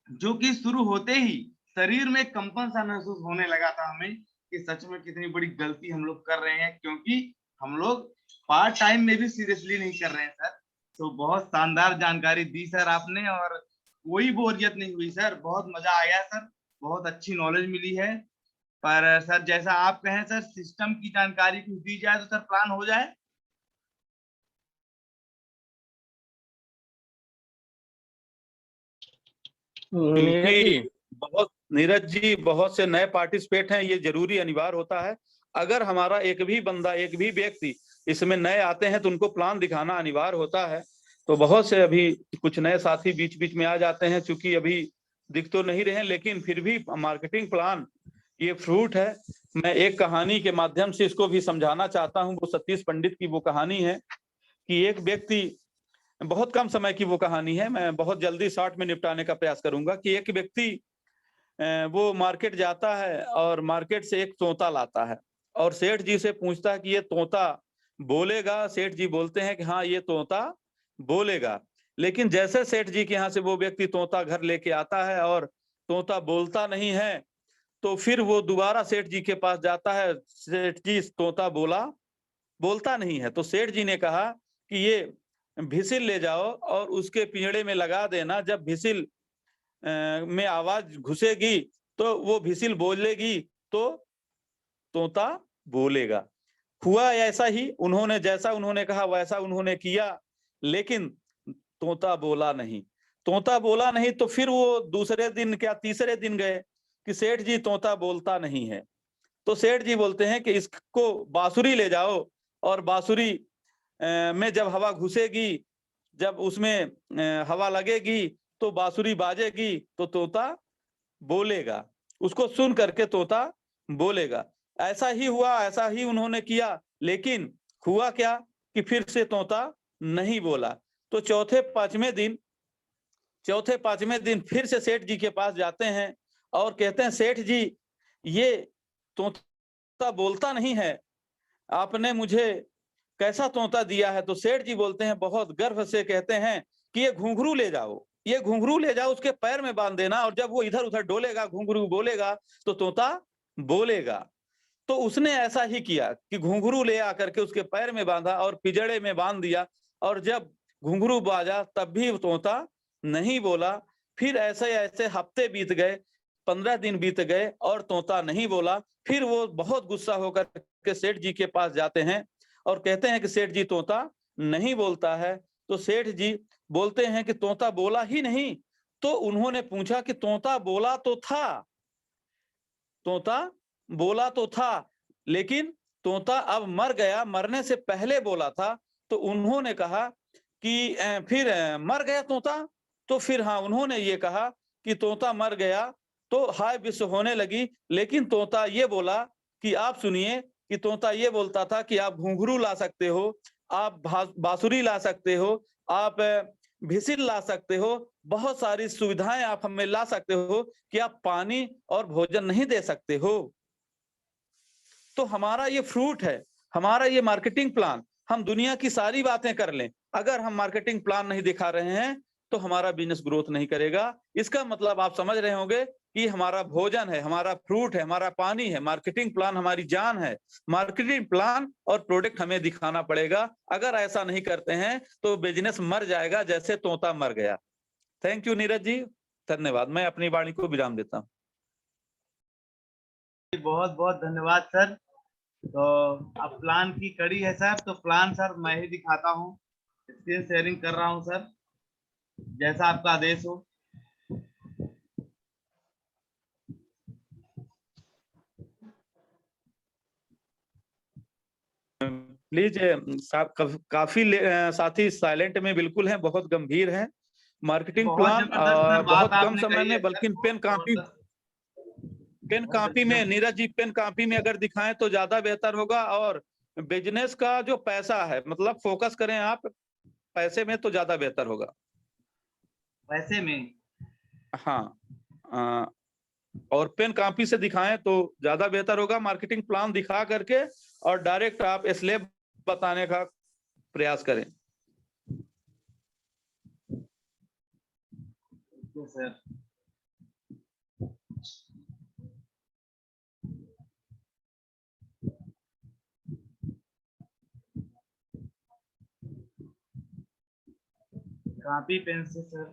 J: जो कि शुरू होते ही शरीर में कंपन सा महसूस होने लगा था हमें कि सच में कितनी बड़ी गलती हम लोग कर रहे हैं, क्योंकि हम लोग पार्ट टाइम में भी सीरियसली नहीं कर रहे हैं सर। तो बहुत शानदार जानकारी दी सर आपने, और कोई बोरियत नहीं हुई सर, बहुत मजा आया सर, बहुत अच्छी नॉलेज मिली है। पर सर जैसा आप कहें सर, सिस्टम की जानकारी कुछ दी जाए तो सर प्लान हो जाए।
A: नीरज जी बहुत से नए पार्टिसिपेट हैं, ये जरूरी अनिवार्य होता है। अगर हमारा एक भी बंदा, एक भी व्यक्ति इसमें नए आते हैं तो उनको प्लान दिखाना अनिवार्य होता है। तो बहुत से अभी कुछ नए साथी बीच बीच में आ जाते हैं, चूंकि अभी दिख तो नहीं रहे, लेकिन फिर भी मार्केटिंग प्लान ये फ्रूट है। मैं एक कहानी के माध्यम से इसको भी समझाना चाहता हूँ। वो सतीश पंडित की वो कहानी है कि एक व्यक्ति, बहुत कम समय की वो कहानी है, मैं बहुत जल्दी शॉर्ट में निपटाने का प्रयास करूंगा कि एक व्यक्ति वो मार्केट जाता है और मार्केट से एक तोता लाता है और सेठ जी से पूछता है कि ये तोता बोलेगा। सेठ जी बोलते हैं कि हाँ ये तोता बोलेगा। लेकिन जैसे सेठ जी के यहाँ से वो व्यक्ति तोता घर लेके आता है और तोता बोलता नहीं है, तो फिर वो दोबारा सेठ जी के पास जाता है। सेठ जी तोता बोलता नहीं है। तो सेठ जी ने कहा कि ये भिसिल ले जाओ और उसके पिंजड़े में लगा देना, जब भिसिल में आवाज घुसेगी तो वो भिसिल बोलेगी तो तोता बोलेगा। हुआ ऐसा ही, उन्होंने जैसा उन्होंने कहा वैसा उन्होंने किया, लेकिन तोता बोला नहीं। तोता बोला नहीं तो फिर वो दूसरे दिन क्या तीसरे दिन गए कि सेठ जी तोता बोलता नहीं है। तो सेठ जी बोलते हैं कि इसको बांसुरी ले जाओ और बांसुरी में जब हवा घुसेगी, जब उसमें हवा लगेगी तो बांसुरी बाजेगी तो तोता बोलेगा, उसको सुन करके तोता बोलेगा। ऐसा ही हुआ, ऐसा ही उन्होंने किया, लेकिन हुआ क्या कि फिर से तोता नहीं बोला। तो चौथे पांचवें दिन फिर से सेठ जी के पास जाते हैं और कहते हैं सेठ जी ये तोता बोलता नहीं है, आपने मुझे कैसा तोता दिया है। तो सेठ जी बोलते हैं बहुत गर्व से कहते हैं कि ये घुंघरू ले जाओ, ये घुंघरू ले जाओ, उसके पैर में बांध देना और जब वो इधर उधर डोलेगा घुंघरू बोलेगा तो तोता बोलेगा। तो उसने ऐसा ही किया कि घुंघरू ले आकर के उसके पैर में बांधा और पिंजड़े में बांध दिया, और जब घुंघरू बाजा तब भी तोता नहीं बोला। फिर ऐसे ऐसे हफ्ते बीत गए, 15 दिन बीत गए और तोता नहीं बोला। फिर वो बहुत गुस्सा होकर के सेठ जी के पास जाते हैं और कहते हैं कि सेठ जी तोता नहीं बोलता है। तो सेठ जी बोलते हैं कि तोता बोला ही नहीं। तो उन्होंने पूछा कि तोता बोला तो था, तोता बोला तो था, लेकिन तोता अब मर गया, मरने से पहले बोला था। तो उन्होंने कहा कि फिर मर गया तोता। तो फिर हाँ उन्होंने ये कहा कि तोता मर गया तो हाय विश्व होने लगी। लेकिन तोता ये बोला कि आप सुनिए कि तोता ये बोलता था कि आप घुंघरू ला सकते हो, आप बांसुरी ला सकते हो, आप भिसिल ला सकते हो, बहुत सारी सुविधाएं आप हमें ला सकते हो, कि आप पानी और भोजन नहीं दे सकते हो। तो हमारा ये फ्रूट है, हमारा ये मार्केटिंग प्लान। हम दुनिया की सारी बातें कर लें, अगर हम मार्केटिंग प्लान नहीं दिखा रहे हैं तो हमारा बिजनेस ग्रोथ नहीं करेगा। इसका मतलब आप समझ रहे होंगे कि हमारा भोजन है, हमारा फ्रूट है, हमारा पानी है, मार्केटिंग प्लान हमारी जान है। मार्केटिंग प्लान और प्रोडक्ट हमें दिखाना पड़ेगा। अगर ऐसा नहीं करते हैं तो बिजनेस मर जाएगा जैसे तोता मर गया। थैंक यू नीरज जी, धन्यवाद। मैं अपनी वाणी को विराम देता हूँ।
J: बहुत बहुत धन्यवाद सर। तो अब प्लान की कड़ी है सर, तो प्लान सर मैं ही दिखाता हूँ, स्क्रीन शेयरिंग कर रहा हूँ सर, जैसा आपका आदेश हो।
A: प्लीज काफी साथी साइलेंट में बिल्कुल हैं, बहुत गंभीर हैं। मार्केटिंग
J: बहुत
A: प्लान
J: जबरदस्त सर
A: बहुत
J: बात
A: कम
J: आपने
A: समय
J: कही
A: में,
J: है
A: बल्कि
J: सर,
A: पेन कापी में
J: बहुत
A: नीरज जी पेन कापी में अगर दिखाएं तो ज्यादा बेहतर होगा। और बिजनेस का जो पैसा है, मतलब फोकस करें आप पैसे में तो ज्यादा बेहतर होगा।
J: पैसे में
A: हाँ, और पेन कापी से दिखाएं तो ज्यादा बेहतर होगा। मार्केटिंग प्लान दिखा करके और डायरेक्ट आप स्लैब बताने का प्रयास करें।
J: सर कॉपी पेन से सर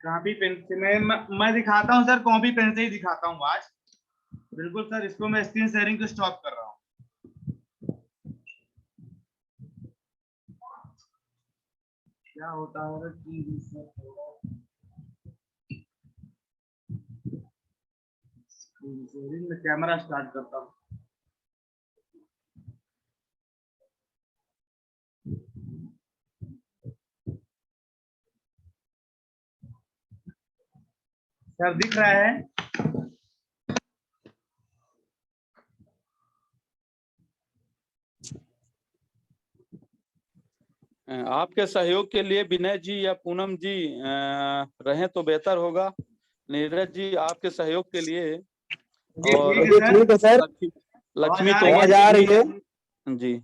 J: कॉपी पेन से मैं दिखाता हूँ सर, कॉपी पेन से ही दिखाता हूँ आज। बिल्कुल सर, इसको मैं स्क्रीन शेयरिंग को स्टॉप कर रहा हूँ। क्या होता है कि स्क्रीन शेयरिंग में कैमरा स्टार्ट करता हूँ। सर दिख रहा है?
A: आपके सहयोग के लिए विनय जी या पूनम जी रहें तो बेहतर होगा। नीरज जी आपके सहयोग के लिए, और
J: ठीक है सर।
A: लक्ष्मी
J: आवाज
A: तोमर
J: आ
A: जी
J: रही है?
A: जी।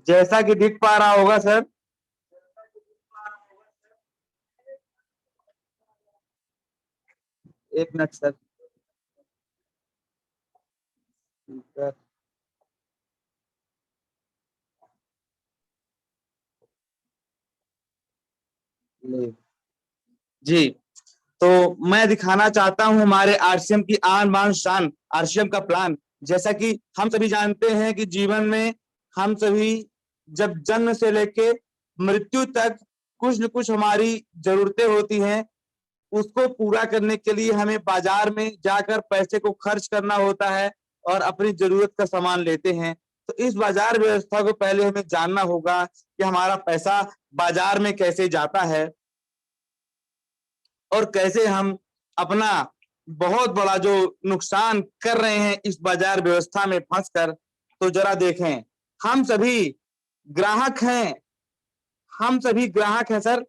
J: जैसा कि दिख पा रहा होगा सर, एक मिनट सर। जी, तो मैं दिखाना चाहता हूं हमारे आरसीएम की आन बान शान, आरसीएम का प्लान। जैसा कि हम सभी जानते हैं कि जीवन में हम सभी जब जन्म से लेके मृत्यु तक कुछ न कुछ हमारी जरूरतें होती हैं, उसको पूरा करने के लिए हमें बाजार में जाकर पैसे को खर्च करना होता है और अपनी जरूरत का सामान लेते हैं। तो इस बाजार व्यवस्था को पहले हमें जानना होगा कि हमारा पैसा बाजार में कैसे जाता है और कैसे हम अपना बहुत बड़ा जो नुकसान कर रहे हैं इस बाजार व्यवस्था में फंसकर। तो जरा देखें, हम सभी ग्राहक हैं, हम सभी ग्राहक हैं सर।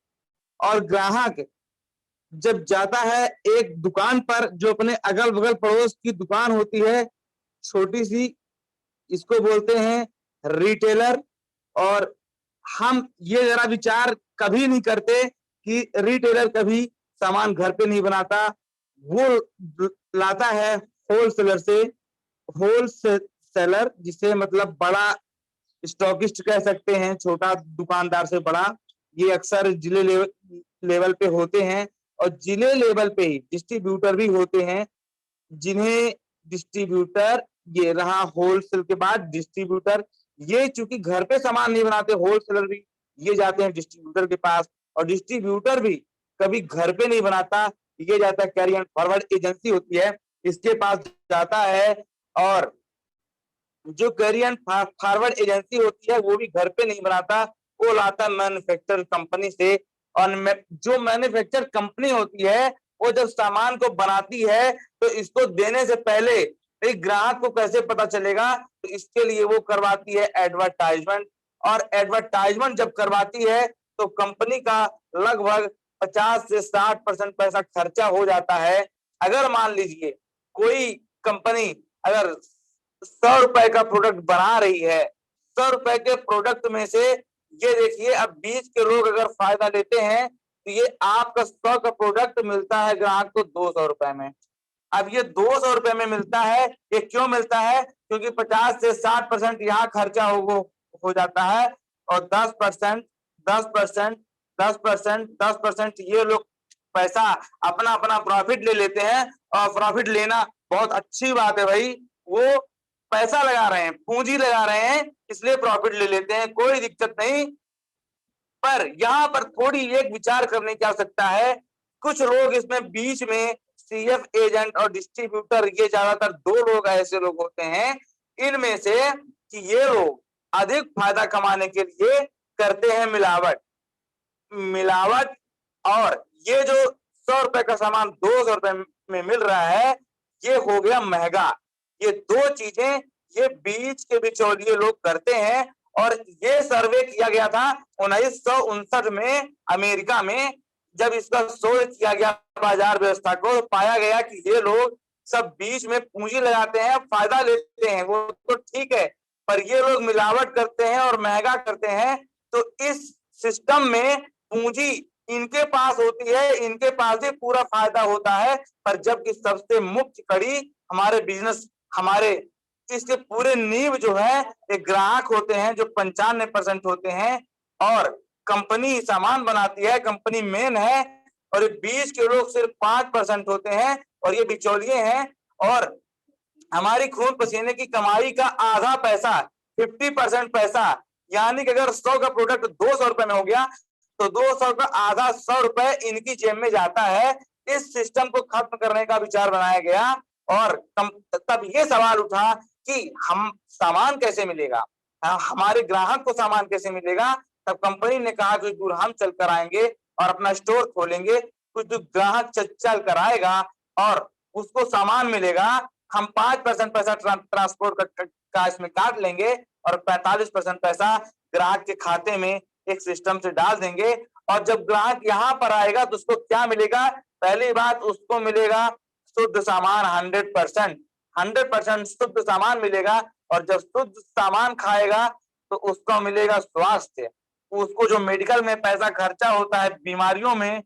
J: और ग्राहक जब जाता है एक दुकान पर, जो अपने अगल बगल पड़ोस की दुकान होती है, छोटी सी, इसको बोलते हैं रिटेलर। और हम ये जरा विचार कभी नहीं करते कि रिटेलर कभी सामान घर पे नहीं बनाता, वो लाता है होलसेलर से। होलसेलर जिसे मतलब बड़ा स्टॉकिस्ट कह सकते हैं, छोटा दुकानदार से बड़ा, ये अक्सर जिले लेवल पे होते हैं। और जिले लेवल पे ही डिस्ट्रीब्यूटर भी होते हैं, जिन्हें डिस्ट्रीब्यूटर, ये रहा होलसेल के बाद डिस्ट्रीब्यूटर। ये चूंकि घर पे सामान नहीं बनाते होलसेलर भी, ये जाते हैं डिस्ट्रीब्यूटर के पास। और डिस्ट्रीब्यूटर भी कभी घर पे नहीं बनाता, ये जाता है कैरी एंड फॉरवर्ड एजेंसी होती है, इसके पास जाता है। और जो कैरी एंड फॉरवर्ड एजेंसी होती है वो भी घर पे नहीं बनाता, वो लाता मैन्युफैक्चर कंपनी से। और जो मैन्युफैक्चर कंपनी होती है वो जब सामान को बनाती है तो इसको देने से पहले एक ग्राहक को कैसे पता चलेगा, तो इसके लिए वो करवाती है एडवर्टाइजमेंट। और एडवर्टाइजमेंट जब करवाती है तो कंपनी का लगभग 50 से 60% पैसा खर्चा हो जाता है। अगर मान लीजिए कोई कंपनी अगर 100 रुपए का प्रोडक्ट बना रही है, 100 रुपए के प्रोडक्ट में से ये देखिए अब 20 के लोग अगर फायदा लेते हैं तो ये आपका 100 का प्रोडक्ट मिलता है ग्राहक को 200 रुपए में। अब ये 200 रुपए में मिलता है, ये क्यों मिलता है? क्योंकि 50 से 60% यहाँ खर्चा हो जाता है और 10%, 10%, 10%, 10% ये लोग पैसा अपना अपना प्रॉफिट ले लेते हैं। और प्रॉफिट लेना बहुत अच्छी बात है भाई, वो पैसा लगा रहे हैं, पूंजी लगा रहे हैं, इसलिए प्रॉफिट ले लेते हैं, कोई दिक्कत नहीं।
K: पर यहाँ पर थोड़ी एक विचार करने की आवश्यकता है। कुछ लोग इसमें बीच में सीएफ एजेंट और डिस्ट्रीब्यूटर, ये ज्यादातर दो लोग ऐसे लोग होते हैं इनमें से कि ये लोग अधिक फायदा कमाने के लिए करते हैं मिलावट। और ये जो 100 रुपए का सामान 200 रुपए में मिल रहा है, ये हो गया महंगा। ये दो चीजें ये बीच के बिचौलिए लोग करते हैं। और ये सर्वे किया गया था 1959 में अमेरिका में, जब इसका शोध किया गया बाजार व्यवस्था को, पाया गया कि ये लोग सब बीच में पूंजी लगाते हैं, फायदा लेते हैं, वो तो ठीक है, पर ये लोग मिलावट करते हैं और महंगा करते हैं। तो इस सिस्टम में पूंजी इनके पास होती है, इनके पास ही पूरा फायदा होता है। पर जबकि सबसे मुख्य कड़ी हमारे बिजनेस, हमारे इसके पूरे नींव जो है एक ग्राहक होते हैं जो 95% होते हैं। और कंपनी सामान बनाती है, कंपनी मेन है, और ये बीच के लोग सिर्फ 5% होते हैं और ये बिचौलिए हैं। और हमारी खून पसीने की कमाई का आधा पैसा, 50% पैसा, यानी कि अगर 100 का प्रोडक्ट 200 रुपए में हो गया तो 200 का आधा 100 रुपए इनकी जेब में जाता है। इस सिस्टम को खत्म करने का विचार बनाया गया। और तब ये सवाल उठा कि हम सामान कैसे मिलेगा, हमारे ग्राहक को सामान कैसे मिलेगा। तब कंपनी ने कहा कुछ दूर हम चल कर आएंगे और अपना स्टोर खोलेंगे, कुछ दूर ग्राहक चल कर आएगा और उसको सामान मिलेगा। हम 5% पैसा ट्रांसपोर्ट का इसमें काट लेंगे और 45% पैसा ग्राहक के खाते में एक सिस्टम से डाल देंगे। और जब ग्राहक यहाँ पर आएगा तो उसको क्या मिलेगा? पहली बात, उसको मिलेगा शुद्ध सामान 100% शुद्ध सामान मिलेगा। और जब शुद्ध सामान खाएगा तो उसको मिलेगा स्वास्थ्य। उसको जो मेडिकल में पैसा खर्चा होता है, बीमारियों में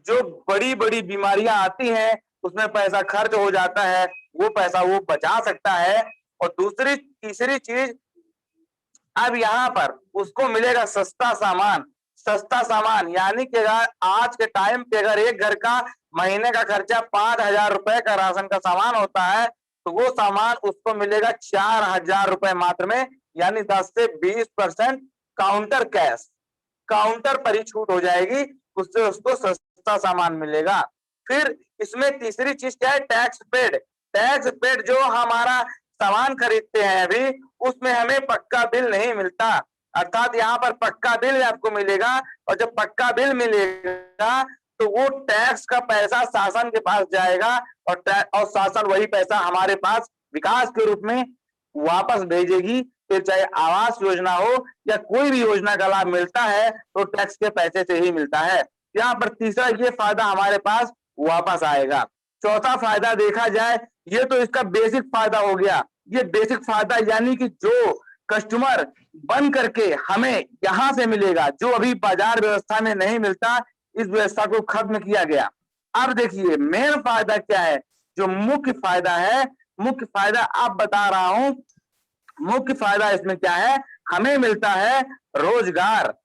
K: जो बड़ी बड़ी बीमारियां आती हैं उसमें पैसा खर्च हो जाता है, वो पैसा वो बचा सकता है। और दूसरी तीसरी चीज, अब यहाँ पर उसको मिलेगा सस्ता सामान, यानी कि आज के टाइम पे अगर एक घर का महीने का खर्चा 5,000 रुपए का राशन का सामान होता है तो वो सामान उसको मिलेगा 4,000 रुपए मात्र में, यानी 10 से 20% काउंटर पर ही छूट हो जाएगी, उससे उसको सस्ता सामान मिलेगा। फिर इसमें तीसरी चीज क्या है? टैक्स पेड जो हमारा सामान खरीदते हैं अभी, उसमें हमें पक्का बिल नहीं मिलता। अर्थात यहाँ पर पक्का बिल आपको मिलेगा, और जब पक्का बिल मिलेगा तो वो टैक्स का पैसा शासन के पास जाएगा और शासन वही पैसा हमारे पास विकास के रूप में वापस भेजेगी। फिर चाहे आवास योजना हो या कोई भी योजना का लाभ मिलता है तो टैक्स के पैसे से ही मिलता है। यहाँ पर तीसरा ये फायदा हमारे पास वापस आएगा। चौथा फायदा देखा जाए, ये तो इसका बेसिक फायदा हो गया। ये बेसिक फायदा यानी कि जो कस्टमर बन करके हमें यहाँ से मिलेगा, जो अभी बाजार व्यवस्था में नहीं मिलता, इस व्यवस्था को खत्म किया गया। अब देखिए मेन फायदा क्या है, जो मुख्य फायदा है, मुख्य फायदा आप बता रहा हूं। मुख्य फायदा इसमें क्या है? हमें मिलता है रोजगार,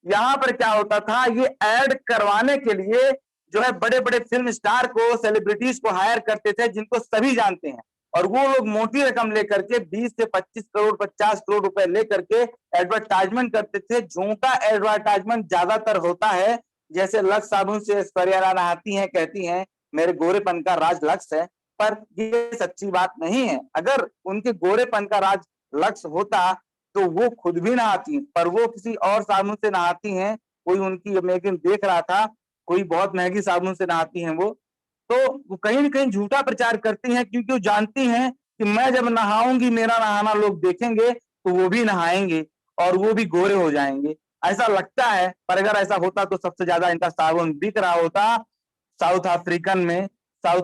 K: यहाँ पर क्या होता था, ये ऐड करवाने के लिए जो है बड़े बड़े फिल्म स्टार को, सेलिब्रिटीज को हायर करते थे, जिनको सभी जानते हैं, और वो लोग मोटी रकम लेकर के 20 से 25 करोड़ 50 करोड़ रुपए लेकर के एडवर्टाइजमेंट करते थे। झूठा एडवर्टाइजमेंट ज्यादातर होता है, जैसे लक्स साबुन से ऐश्वर्या राय नहाती हैं, कहती हैं मेरे गोरेपन का राज लक्स है, पर ये सच्ची बात नहीं है। अगर उनके गोरेपन का राज लक्स होता तो वो खुद भी नहाती, पर वो किसी और साबुन से नहाती हैं। कोई उनकी मैगजीन देख रहा था, कोई बहुत महंगी साबुन से नहाती हैं वो, तो वो कहीं न कहीं झूठा प्रचार करती हैं, क्योंकि वो जानती हैं कि मैं जब नहाऊंगी, मेरा नहाना लोग देखेंगे तो वो भी नहाएंगे और वो भी गोरे हो जाएंगे, ऐसा लगता है। पर अगर ऐसा होता तो सबसे ज्यादा इनका साबुन बिक रहा होता साउथ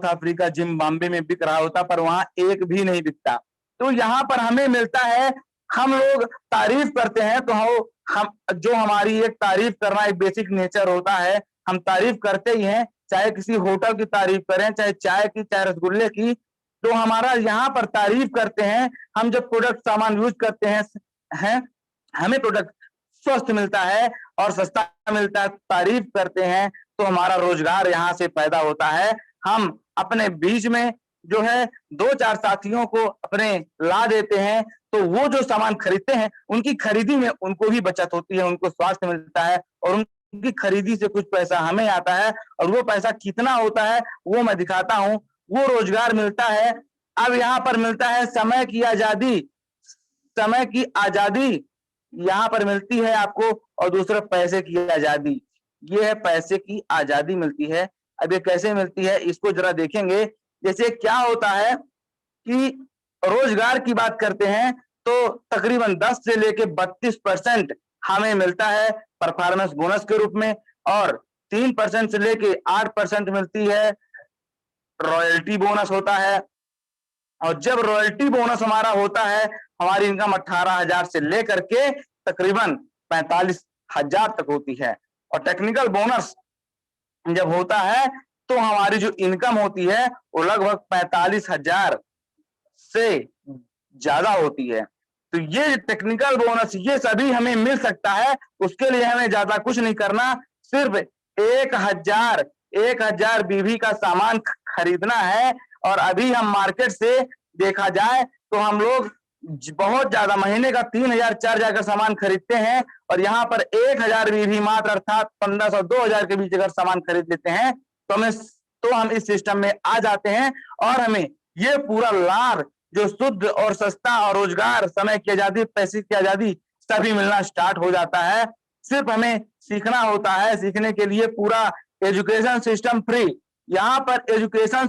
K: अफ्रीका जिम्बाब्वे में बिक रहा होता, पर वहां एक भी नहीं बिकता। तो यहाँ पर हमें मिलता है, हम लोग तारीफ करते हैं तो हम जो हमारी एक तारीफ करना एक बेसिक नेचर होता है, हम तारीफ करते ही हैं, चाहे किसी होटल की तारीफ करें, चाहे चाय की, चाहे रसगुल्ले की, तो हमारा यहाँ पर तारीफ करते हैं। हम जब प्रोडक्ट सामान यूज करते हैं हमें प्रोडक्ट स्वस्थ मिलता है और सस्ता मिलता है, तारीफ करते हैं तो हमारा रोजगार यहाँ से पैदा होता है। हम अपने बीच में जो है 2-4 साथियों को अपने ला देते हैं, तो वो जो सामान खरीदते हैं उनकी खरीदी में उनको भी बचत होती है, उनको स्वास्थ्य मिलता है और उनकी खरीदी से कुछ पैसा हमें आता है और वो पैसा कितना होता है वो मैं दिखाता हूँ। वो रोजगार मिलता है। अब यहाँ पर मिलता है समय की आजादी। समय की आजादी यहाँ पर मिलती है आपको और दूसरा पैसे की आजादी। ये है पैसे की आजादी मिलती है। अब ये कैसे मिलती है इसको जरा देखेंगे। जैसे क्या होता है कि रोजगार की बात करते हैं तो तकरीबन 10 से लेके 32% हमें मिलता है परफॉर्मेंस बोनस के रूप में और 3% से लेके 8% मिलती है रॉयल्टी बोनस होता है। और जब रॉयल्टी बोनस हमारा होता है, हमारी इनकम 18,000 से लेकर के तकरीबन 45,000 तक होती है। और टेक्निकल बोनस जब होता है तो हमारी जो इनकम होती है वो लगभग 45,000 से ज्यादा होती है। तो ये टेक्निकल बोनस ये सभी हमें मिल सकता है। उसके लिए हमें ज्यादा कुछ नहीं करना, सिर्फ 1,000 बीवी का सामान खरीदना है। और अभी हम मार्केट से देखा जाए तो हम लोग बहुत ज्यादा महीने का 3,000 4,000 का सामान खरीदते हैं और यहाँ पर 1,000 बीवी मात्र अर्थात 1,500-2,000 के बीच अगर सामान खरीद लेते हैं तो हम इस सिस्टम में आ जाते हैं और हमें ये पूरा लाभ जो शुद्ध और सस्ता और रोजगार, समय की आजादी, पैसे की आजादी सभी मिलना स्टार्ट हो जाता है। सिर्फ हमें सीखना होता है। सीखने के लिए पूरा एजुकेशन सिस्टम फ्री। यहाँ पर एजुकेशन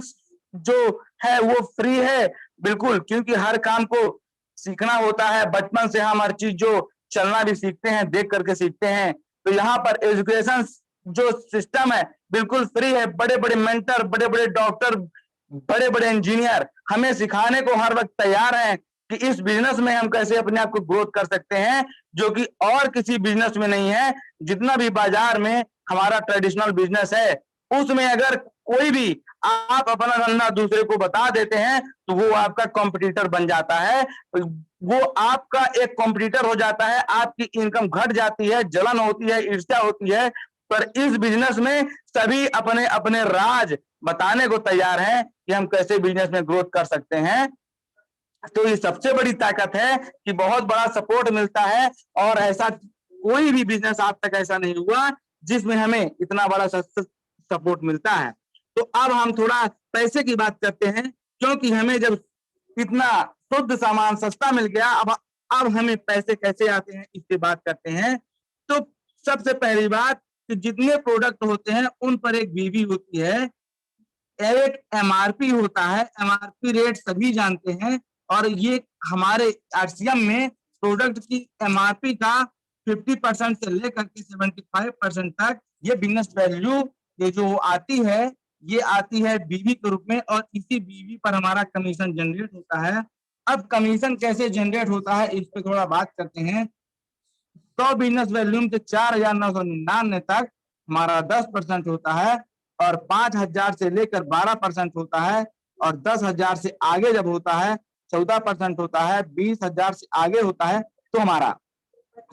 K: जो है वो फ्री है बिल्कुल, क्योंकि हर काम को सीखना होता है। बचपन से हम हर चीज जो चलना भी सीखते हैं, देख करके सीखते हैं। तो यहाँ पर एजुकेशन जो सिस्टम है बिल्कुल फ्री है। बड़े बड़े मेंटर, बड़े बड़े डॉक्टर, बड़े बड़े इंजीनियर हमें सिखाने को हर वक्त तैयार हैं कि इस बिजनेस में हम कैसे अपने आप को ग्रोथ कर सकते हैं, जो कि और किसी बिजनेस में नहीं है। जितना भी बाजार में हमारा ट्रेडिशनल बिजनेस है उसमें अगर कोई भी आप अपना धंधा दूसरे को बता देते हैं तो वो आपका कॉम्पिटिटर बन जाता है। वो आपका एक कॉम्पिटिटर हो जाता है, आपकी इनकम घट जाती है, जलन होती है, ईर्ष्या होती है। पर इस बिजनेस में सभी अपने अपने राज बताने को तैयार हैं कि हम कैसे बिजनेस में ग्रोथ कर सकते हैं। तो ये सबसे बड़ी ताकत है कि बहुत बड़ा सपोर्ट मिलता है और ऐसा कोई भी बिजनेस आज तक ऐसा नहीं हुआ जिसमें हमें इतना बड़ा सपोर्ट मिलता है। तो अब हम थोड़ा पैसे की बात करते हैं, क्योंकि हमें जब इतना शुद्ध सामान सस्ता मिल गया, अब हमें पैसे कैसे आते हैं इसकी बात करते हैं। तो सबसे पहली बात कि जितने प्रोडक्ट होते हैं उन पर एक बीवी होती है, एक एमआरपी होता है। एमआरपी रेट सभी जानते हैं और ये हमारे आरसीएम में प्रोडक्ट की एमआरपी का 50% से लेकर के 75% तक ये बिजनेस वैल्यू ये जो आती है, ये आती है बीवी के रूप में और इसी बीवी पर हमारा कमीशन जनरेट होता है। अब कमीशन कैसे जनरेट होता है इस पे थोड़ा बात करते हैं। 100 बिजनेस वैल्यूम से 4,999 तक हमारा 10% होता है और 5,000 से लेकर 12% होता है और 10,000 से आगे जब होता है 14% होता है, 20,000 से आगे होता है तो हमारा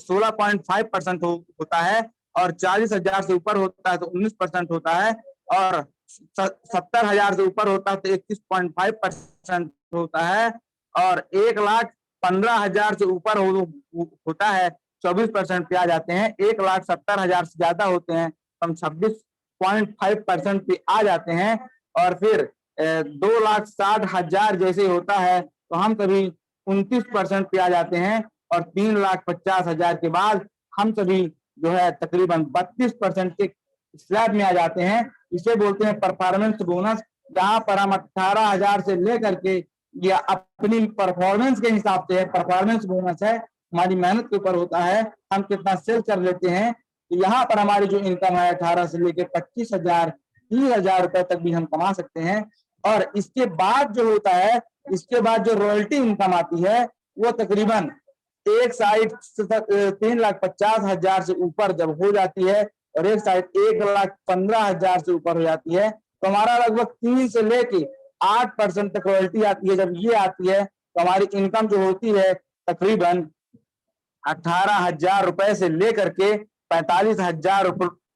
K: 16.5% होता है और 40,000 से ऊपर होता है तो 19% होता है और 70,000 से ऊपर होता है तो 21.5% होता है और 1,15,000 से ऊपर होता है 24% पे आ जाते हैं। 1,70,000 से ज्यादा होते हैं तो हम 26.5% पे आ जाते हैं और फिर 2,60,000 जैसे होता है तो हम कभी 29% पे आ जाते हैं और 3,50,000 के बाद हम सभी जो है तकरीबन 32% के स्लैब में आ जाते हैं। इसे बोलते हैं परफॉर्मेंस बोनस, जहां पर हम 18,000 से लेकर के या अपनी परफॉर्मेंस के हिसाब से परफॉर्मेंस बोनस है, हमारी मेहनत के ऊपर होता है, हम कितना सेल कर लेते हैं। तो यहाँ पर हमारी जो इनकम है 18 से लेकर 25,000 30,000 रुपए तक भी हम कमा सकते हैं। और इसके बाद जो होता है, इसके बाद जो रॉयल्टी इनकम आती है वो तकरीबन एक साइड 3,50,000 से ऊपर जब हो जाती है और एक साइड 1,15,000 से ऊपर हो जाती है तो हमारा लगभग 3 से लेके 8% तक रॉयल्टी आती है। जब ये आती है तो हमारी इनकम जो होती है तकरीबन 18,000 रुपए से लेकर के 45,000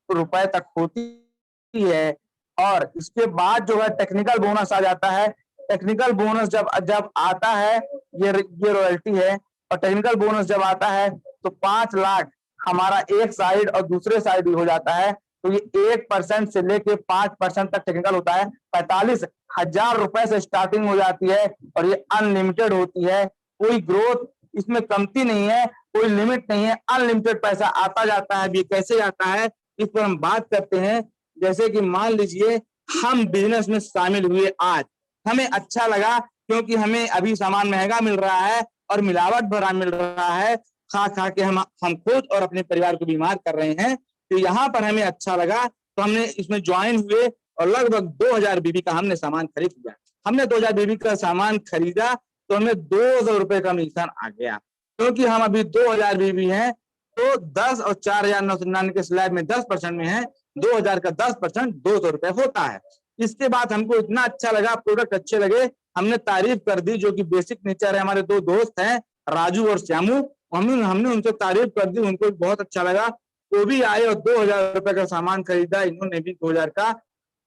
K: रुपए तक होती है। और इसके बाद जो है टेक्निकल बोनस आ जाता है। टेक्निकल बोनस जब जब आता है, ये रॉयल्टी है, और टेक्निकल बोनस जब आता है तो 5 लाख हमारा एक साइड और दूसरे साइड भी हो जाता है। तो ये 1% से लेके 5% तक टेक्निकल होता है। 45,000 रुपए से स्टार्टिंग हो जाती है और ये अनलिमिटेड होती है। कोई ग्रोथ इसमें कमती नहीं है, कोई लिमिट नहीं है, अनलिमिटेड पैसा आता जाता है। ये कैसे आता है इस पर हम बात करते हैं। जैसे कि मान लीजिए हम बिजनेस में शामिल हुए, आज हमें अच्छा लगा क्योंकि हमें अभी सामान महंगा मिल रहा है और मिलावट भरा मिल रहा है, खा खा के हम खुद और अपने परिवार को बीमार कर रहे हैं। तो यहाँ पर हमें अच्छा लगा तो हमने इसमें ज्वाइन हुए और लगभग 2000 बीबी का हमने सामान खरीद लिया। हमने 2000 बीबी का सामान खरीदा तो हमें 200 रुपए का कमीशन आ गया। क्योंकि हम अभी 2000 बीबी हैं तो 10 और 4999 के स्लैब में 10% में है, 2000 का 10% 200 रुपए होता है। इसके बाद हमको इतना अच्छा लगा, प्रोडक्ट अच्छे लगे, हमने तारीफ कर दी। जो कि बेसिक नेचर है, हमारे 2 दोस्त हैं राजू और श्यामू, हमने उनसे तारीफ कर दी, उनको बहुत अच्छा लगा। वो भी आए और 2000 रुपए का सामान खरीदा, इन्होंने भी 2000 का,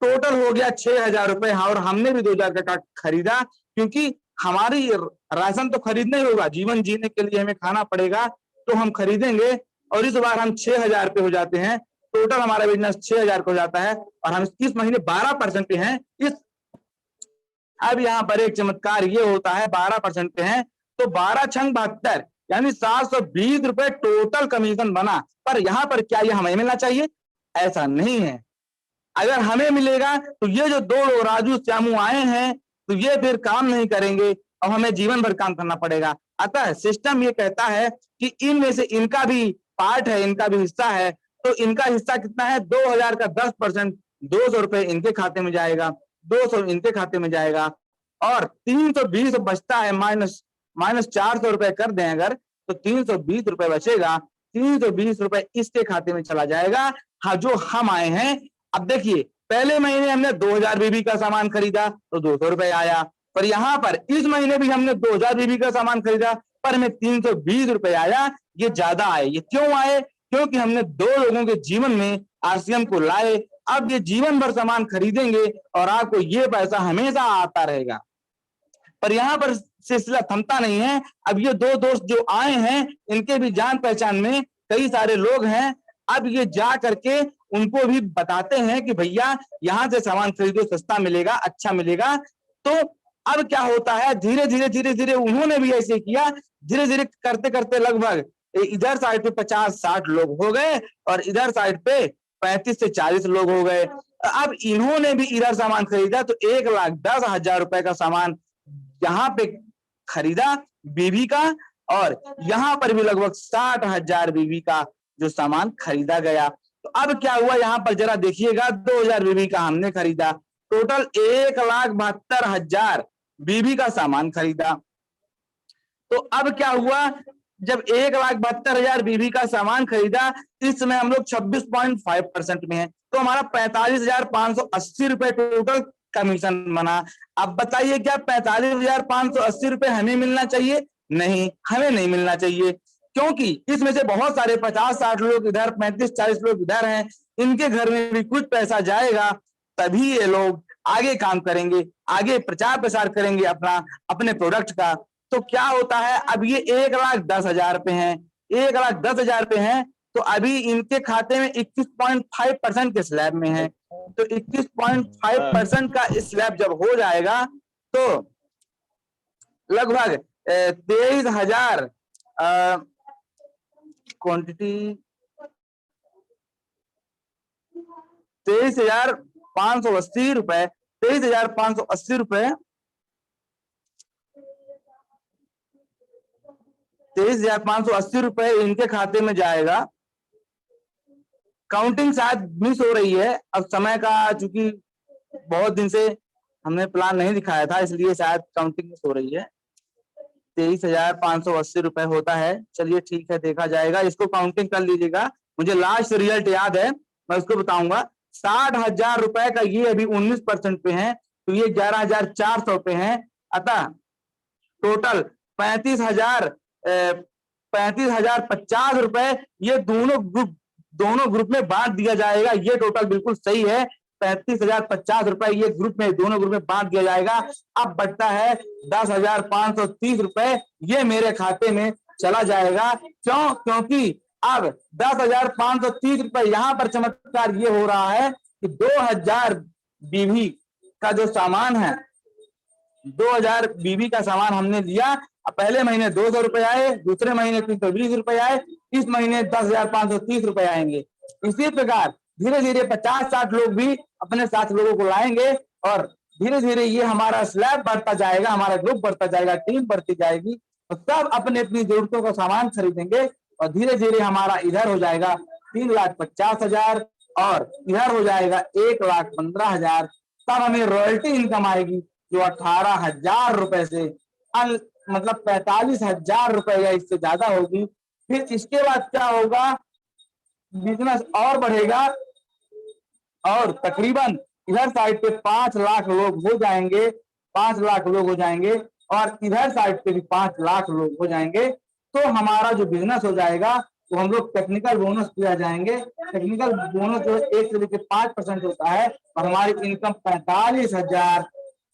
K: टोटल हो गया 6000 रुपए। और हमने भी 2000 का खरीदा क्योंकि हमारी राशन तो खरीदना ही होगा, जीवन जीने के लिए हमें खाना पड़ेगा तो हम खरीदेंगे। और इस बार हम 6000 पे हो जाते हैं, टोटल हमारा बिजनेस 6000 का हो जाता है और हम इस महीने 12% पे हैं। अब यहाँ पर एक चमत्कार ये होता है, 12% पे हैं तो 12 छंग 72 यानी 720 रुपए टोटल कमीशन बना। पर यहाँ पर क्या ये हमें मिलना चाहिए? ऐसा नहीं है। अगर हमें मिलेगा तो ये जो 2 लोग राजू श्यामू आए हैं तो ये फिर काम नहीं करेंगे और हमें जीवन भर काम करना पड़ेगा। अतः सिस्टम ये कहता है कि इनमें से इनका भी पार्ट है, इनका भी हिस्सा है। तो इनका हिस्सा कितना है? 2000 का 10% 200 रुपए इनके खाते में जाएगा, 200 इनके खाते में जाएगा और 320 बचता है। माइनस 400 रुपए कर दें अगर तो 320 रुपए बचेगा। 320 रुपए इसके खाते में चला जाएगा। हाँ, जो हम आए हैं। अब देखिए, पहले महीने हमने 2000 बीबी का सामान खरीदा तो 200 रुपए आया, पर यहाँ पर इस महीने भी हमने 2000 बीबी का सामान खरीदा पर हमें 320 रुपए आया। ये ज्यादा आए। ये क्यों आए? क्योंकि हमने 2 लोगों के जीवन में आरसीएम को लाए। अब ये जीवन भर सामान खरीदेंगे और आपको ये पैसा हमेशा आता रहेगा। पर यहाँ पर सिलसिला थमता नहीं है। अब ये 2 दोस्त जो आए हैं इनके भी जान पहचान में कई सारे लोग हैं। अब ये जा करके उनको भी बताते हैं कि भैया यहाँ से सामान खरीदो, सस्ता मिलेगा, अच्छा मिलेगा। तो अब क्या होता है, धीरे धीरे उन्होंने भी ऐसे किया। धीरे धीरे करते करते लगभग इधर साइड पे 50-60 लोग हो गए और इधर साइड पे 35 से 40 लोग हो गए। अब इन्होंने भी इधर सामान खरीदा तो 1,10,000 रुपए का सामान यहाँ पे खरीदा बीबी का और यहाँ पर भी लगभग 60,000 बीबी का जो सामान खरीदा गया। तो अब क्या हुआ यहाँ पर जरा देखिएगा, 2000 बीबी का हमने खरीदा, टोटल 1,72,000 बीबी का सामान खरीदा। तो अब क्या हुआ, जब 1,72,000 बीबी का सामान खरीदा, इस समय हम लोग 26.5% में है तो हमारा 45,580 रुपए टोटल कमीशन बना। अब बताइए क्या 45,580 रुपए हमें मिलना चाहिए? नहीं, हमें नहीं मिलना चाहिए, क्योंकि इसमें से बहुत सारे 50-60 लोग इधर, 35-40 लोग इधर हैं। इनके घर में भी कुछ पैसा जाएगा, तभी ये लोग आगे काम करेंगे, आगे प्रचार प्रसार करेंगे अपने प्रोडक्ट का। तो क्या होता है, अब ये 1,10,000 पे हैं, 1,10,000 पे हैं तो अभी इनके खाते में 21.5% के स्लैब में है। तो 21.5% का स्लैब जब हो जाएगा तो लगभग 23,000 क्वांटिटी 23,580 रुपए 23,580 रुपए 23,580 रुपए इनके खाते में जाएगा। काउंटिंग शायद मिस हो रही है, अब समय का चूंकि बहुत दिन से हमने प्लान नहीं दिखाया था इसलिए शायद काउंटिंग मिस हो रही है। 23,580 रुपए होता है। चलिए ठीक है, देखा जाएगा, इसको काउंटिंग कर लीजिएगा। मुझे लास्ट रिजल्ट याद है, मैं उसको बताऊंगा। 60,000 रुपए का ये अभी 19% पे है तो ये 11,400 पे है। अतः टोटल 35,050 रुपए ये दोनों ग्रुप में बांट दिया जाएगा। ये टोटल बिल्कुल सही है। 35,050 रुपए ये ग्रुप में, दोनों ग्रुप में बांट दिया जाएगा। अब बचता है 10,530 रुपए, ये मेरे खाते में चला जाएगा। क्यों? क्योंकि अब 10,530 रुपए यहाँ पर चमत्कार ये हो रहा है कि 2,000 बीवी का जो सामान है, 2,000 बीवी का सामान हमने लिया। पहले महीने 200 रुपए आए, दूसरे महीने 320 रुपए आए, इस महीने 10,530 रुपए आएंगे। इसी प्रकार धीरे धीरे 50-60 लोग भी अपने साथ लोगों को लाएंगे और धीरे धीरे ये हमारा स्लैब बढ़ता जाएगा, हमारा ग्रुप बढ़ता जाएगा, टीम बढ़ती जाएगी, तो सब अपने अपनी जरूरतों का सामान खरीदेंगे और धीरे धीरे हमारा इधर हो जाएगा 3,50,000 और इधर हो जाएगा 1,15,000। तब हमें रॉयल्टी इनकम आएगी जो 18,000 रुपए से मतलब 45,000 रुपए या इससे ज्यादा होगी। फिर इसके बाद क्या होगा, बिजनेस और बढ़ेगा और तकरीबन इधर साइड पे 5 लाख लोग हो जाएंगे, 5 लाख लोग हो जाएंगे और इधर साइड पे भी 5 लाख लोग हो जाएंगे। तो हमारा जो बिजनेस हो जाएगा तो हम लोग टेक्निकल बोनस दिया जाएंगे। टेक्निकल बोनस जो 1 से लेकर 5% होता है और हमारी इनकम 45,000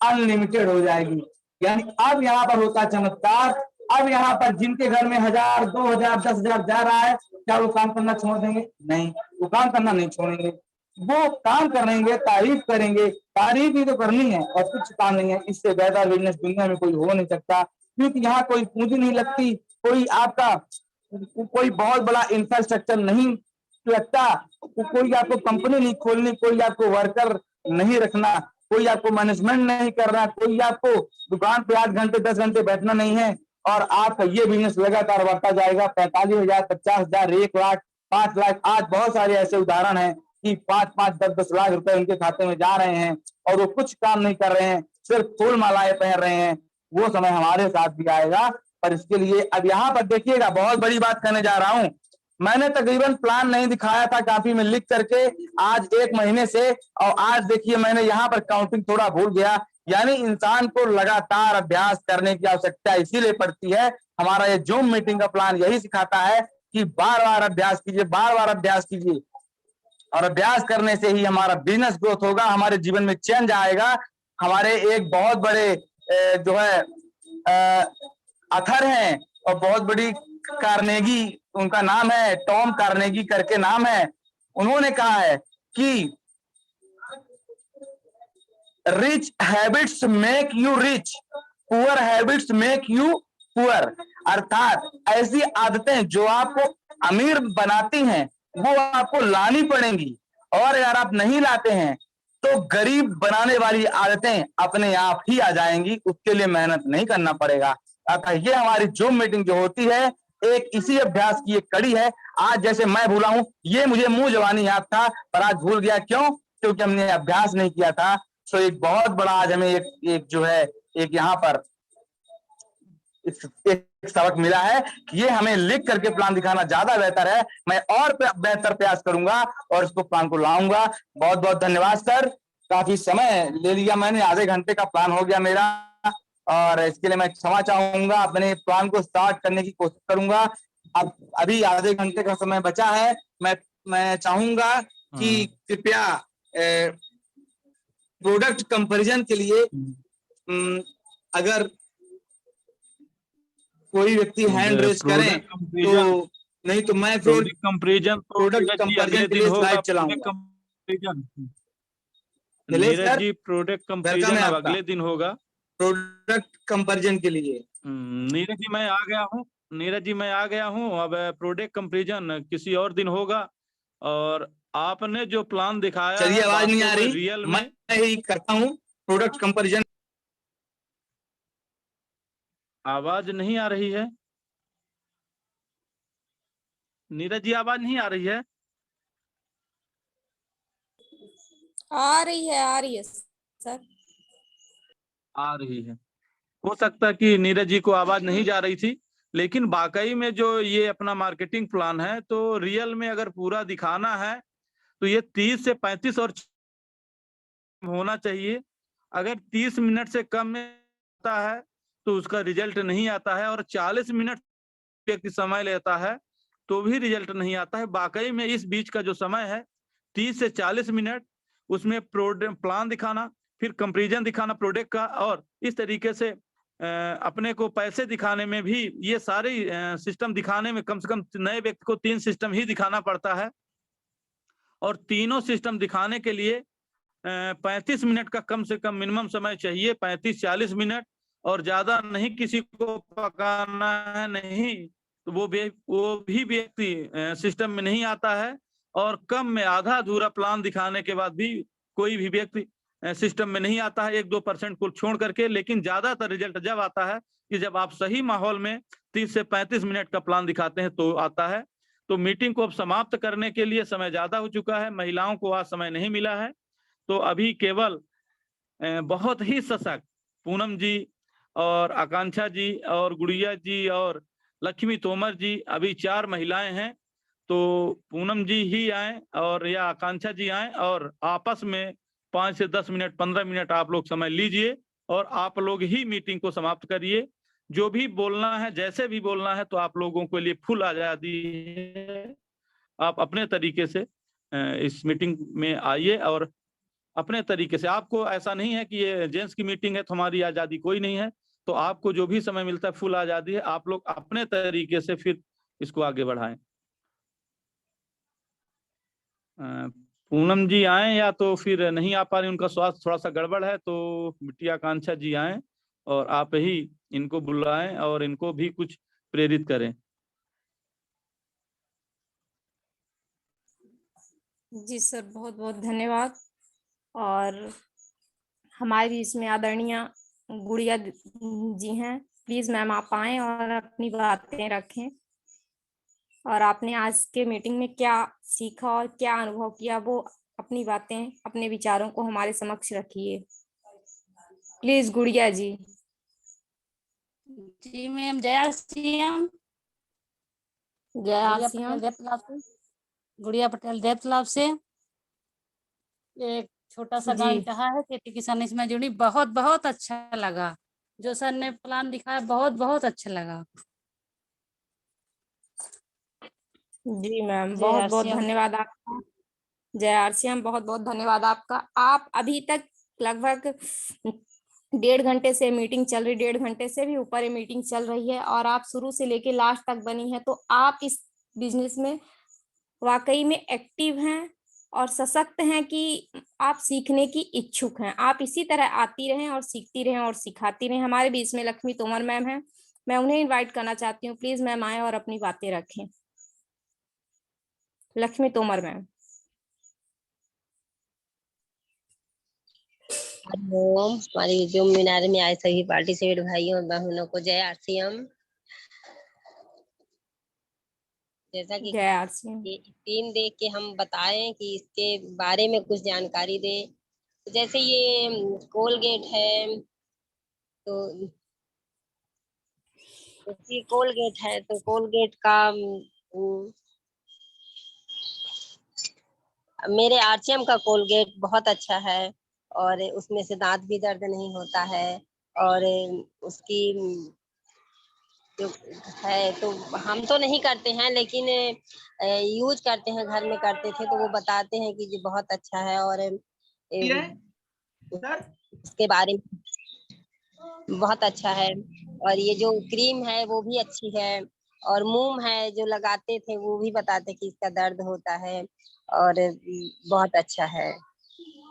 K: अनलिमिटेड हो जाएगी। यानी अब यहाँ पर होता है चमत्कार। अब यहाँ पर जिनके घर में 1,000, 2,000, 10,000 जा रहा है, क्या वो काम करना छोड़ देंगे? नहीं, वो काम करना नहीं छोड़ेंगे, वो काम करेंगे, तारीफ करेंगे। तारीफ ही तो करनी है और कुछ काम नहीं है। इससे बेहतर बिजनेस दुनिया में कोई हो नहीं सकता, क्योंकि यहाँ कोई पूंजी नहीं लगती, कोई आपका कोई बहुत बड़ा इंफ्रास्ट्रक्चर नहीं लगता, कोई आपको कंपनी नहीं खोलनी, कोई आपको वर्कर नहीं रखना, कोई आपको मैनेजमेंट नहीं करना, कोई आपको दुकान पे 8 घंटे 10 घंटे बैठना नहीं है और आपका ये बिजनेस लगातार बढ़ता जाएगा। 45,000, 50,000, 1 लाख, 5 लाख। आज बहुत सारे ऐसे उदाहरण हैं कि 5-5, 10-10 लाख रुपए उनके खाते में जा रहे हैं और वो कुछ काम नहीं कर रहे हैं, सिर्फ फूल मालाएं पहन रहे हैं। वो समय हमारे साथ भी आएगा। पर इसके लिए अब यहाँ पर देखिएगा, बहुत बड़ी बात कहने जा रहा हूँ। मैंने तकरीबन प्लान नहीं दिखाया था काफी में लिख करके आज 1 महीने से, और आज देखिए मैंने यहाँ पर काउंटिंग थोड़ा भूल गया। यानी इंसान को लगातार अभ्यास करने की आवश्यकता इसीलिए पड़ती है। हमारा ये जूम मीटिंग का प्लान यही सिखाता है कि बार बार अभ्यास कीजिए, बार बार अभ्यास कीजिए और अभ्यास करने से ही हमारा बिजनेस ग्रोथ होगा, हमारे जीवन में चेंज आएगा। हमारे एक बहुत बड़े जो है अथर हैं और बहुत बड़ी कार्नेगी, उनका नाम है टॉम कार्नेगी करके नाम है। उन्होंने कहा है कि rich habits make you rich, poor habits make you poor. अर्थात ऐसी आदतें जो आपको अमीर बनाती हैं वो आपको लानी पड़ेंगी, और अगर आप नहीं लाते हैं तो गरीब बनाने वाली आदतें अपने आप ही आ जाएंगी, उसके लिए मेहनत नहीं करना पड़ेगा। अतः ये हमारी जूम मीटिंग जो होती है एक इसी अभ्यास की एक कड़ी है। आज जैसे मैं भूला हूं, ये मुझे मुंह जवानी याद था पर आज भूल गया। क्यों? क्योंकि हमने अभ्यास नहीं किया था। सो एक बहुत बड़ा आज हमें एक जो है एक यहाँ पर एक सबक मिला है कि ये हमें लिख करके प्लान दिखाना ज्यादा बेहतर है। मैं और बेहतर प्रयास करूंगा और इसको प्लान को लाऊंगा। बहुत बहुत धन्यवाद सर, काफी समय ले लिया मैंने, आधे घंटे का प्लान हो गया मेरा और इसके लिए मैं क्षमा चाहूंगा। अपने प्लान को स्टार्ट करने की कोशिश करूंगा। अब अभी आधे घंटे का समय बचा है। मैं चाहूंगा कि कृपया प्रोडक्ट कंपैरिजन के लिए अगर कोई व्यक्ति हैंड रेज करें तो, नहीं तो मैं फिर प्रोडक्ट कंपैरिजन के लिए स्लाइड चलाऊंगा।
A: नीरज जी प्रोडक्ट कंपैरिजन अगले दिन होगा
K: प्रोडक्ट कंपैरिजन के लिए।
A: नीरज जी मैं आ गया हूँ। अब प्रोडक्ट कंपैरिजन किसी और दिन होगा। और आपने जो प्लान दिखाया,
K: चलिए आवाज नहीं आ रही,
A: रियल
K: मैं ही करता हूँ प्रोडक्ट कंपैरिजन।
A: आवाज नहीं आ रही है नीरज जी, आवाज नहीं आ रही है?
L: आ रही है सर,
A: आ रही है। हो सकता है कि नीरज जी को आवाज नहीं जा रही थी, लेकिन वाकई में जो ये अपना मार्केटिंग प्लान है तो रियल में अगर पूरा दिखाना है तो ये 30 से 35 और होना चाहिए। अगर 30 मिनट से कम में आता है तो उसका रिजल्ट नहीं आता है, और 40 मिनट व्यक्ति समय लेता है तो भी रिजल्ट नहीं आता है। वाकई में इस बीच का जो समय है 30 से 40 मिनट, उसमें प्लान दिखाना, फिर कंपैरिजन दिखाना प्रोडक्ट का, और इस तरीके से अपने को पैसे दिखाने में भी ये सारे सिस्टम दिखाने में कम से कम नए व्यक्ति को 3 सिस्टम ही दिखाना पड़ता है। और तीनों सिस्टम दिखाने के लिए 35 मिनट का कम से कम मिनिमम समय चाहिए, 35-40 मिनट, और ज्यादा नहीं किसी को पकाना है, नहीं तो वो भी व्यक्ति सिस्टम में नहीं आता है। और कम में आधा अधूरा प्लान दिखाने के बाद भी कोई भी व्यक्ति सिस्टम में नहीं आता है, 1-2% को छोड़ करके। लेकिन ज्यादातर रिजल्ट जब आता है कि जब आप सही माहौल में 30 से 35 मिनट का प्लान दिखाते हैं तो आता है। तो मीटिंग को अब समाप्त करने के लिए समय ज्यादा हो चुका है, महिलाओं को आज समय नहीं मिला है, तो अभी केवल बहुत ही सशक्त पूनम जी और आकांक्षा जी और गुड़िया जी और लक्ष्मी तोमर जी, अभी 4 महिलाएं हैं। तो पूनम जी ही आए और या आकांक्षा जी आए, और आपस में 5 से 10 मिनट 15 मिनट आप लोग समय लीजिए और आप लोग ही मीटिंग को समाप्त करिए। जो भी बोलना है, जैसे भी बोलना है, तो आप लोगों के लिए फुल आजादी है। आप अपने तरीके से इस मीटिंग में आइए और अपने तरीके से, आपको ऐसा नहीं है कि ये जेंट्स की मीटिंग है तो हमारी आजादी कोई नहीं है। तो आपको जो भी समय मिलता है फुल आजादी है, आप लोग अपने तरीके से फिर इसको आगे बढ़ाएं। पूनम जी आए या तो फिर नहीं आ पा रही, उनका स्वास्थ्य थोड़ा सा गड़बड़ है, तो बिटिया आकांक्षा जी आए और आप ही इनको बुलाएं और इनको भी कुछ प्रेरित करें।
L: जी सर, बहुत बहुत धन्यवाद। और हमारी इसमें आदरणीय गुड़िया जी हैं, प्लीज मैम आप आएं और अपनी बातें रखें, और आपने आज के मीटिंग में क्या सीखा और क्या अनुभव किया वो अपनी बातें, अपने विचारों को हमारे समक्ष रखिए। प्लीज गुड़िया जी।
M: जी मैम, जय आरसीएम।
L: जय आरसीएम।
M: गुड़िया पटेल देवतालाब से एक छोटा सा गाँव कहा है खेती किसान, इसमें जुड़ी, बहुत बहुत अच्छा लगा जो सर ने प्लान दिखाया, बहुत बहुत अच्छा लगा।
L: जी मैम, बहुत बहुत धन्यवाद आपका। जय आरसीएम, बहुत बहुत धन्यवाद आपका। आप अभी तक लगभग 1.5 घंटे से मीटिंग चल रही, 1.5 घंटे से भी ऊपर ये मीटिंग चल रही है, और आप शुरू से लेके लास्ट तक बनी है, तो आप इस बिजनेस में वाकई में एक्टिव हैं और सशक्त हैं कि आप सीखने की इच्छुक हैं। आप इसी तरह आती रहें और सीखती रहें और सिखाती रहें। हमारे बीच में लक्ष्मी तोमर मैम हैं, मैं उन्हें इनवाइट करना चाहती हूँ। प्लीज मैम आए और अपनी बातें रखें। लक्ष्मी तोमर मैम।
N: हमारी जो मीनार में आए सभी पार्टिसिपेट भाइयों और बहनों को जय आरसीएम। जैसा कि टीम देख के हम बताएं कि इसके बारे में कुछ जानकारी दे। जैसे ये कोलगेट है, तो कोलगेट है, तो कोलगेट का मेरे आरसीएम का कोलगेट बहुत अच्छा है, और उसमें से दांत भी दर्द नहीं होता है, और उसकी जो है, तो हम तो नहीं करते हैं लेकिन यूज करते हैं, घर में करते थे, तो वो बताते हैं कि ये बहुत अच्छा है, और उसके बारे में बहुत अच्छा है। और ये जो क्रीम है वो भी अच्छी है, और मूव है जो लगाते थे वो भी बताते कि इसका दर्द होता है, और बहुत अच्छा है।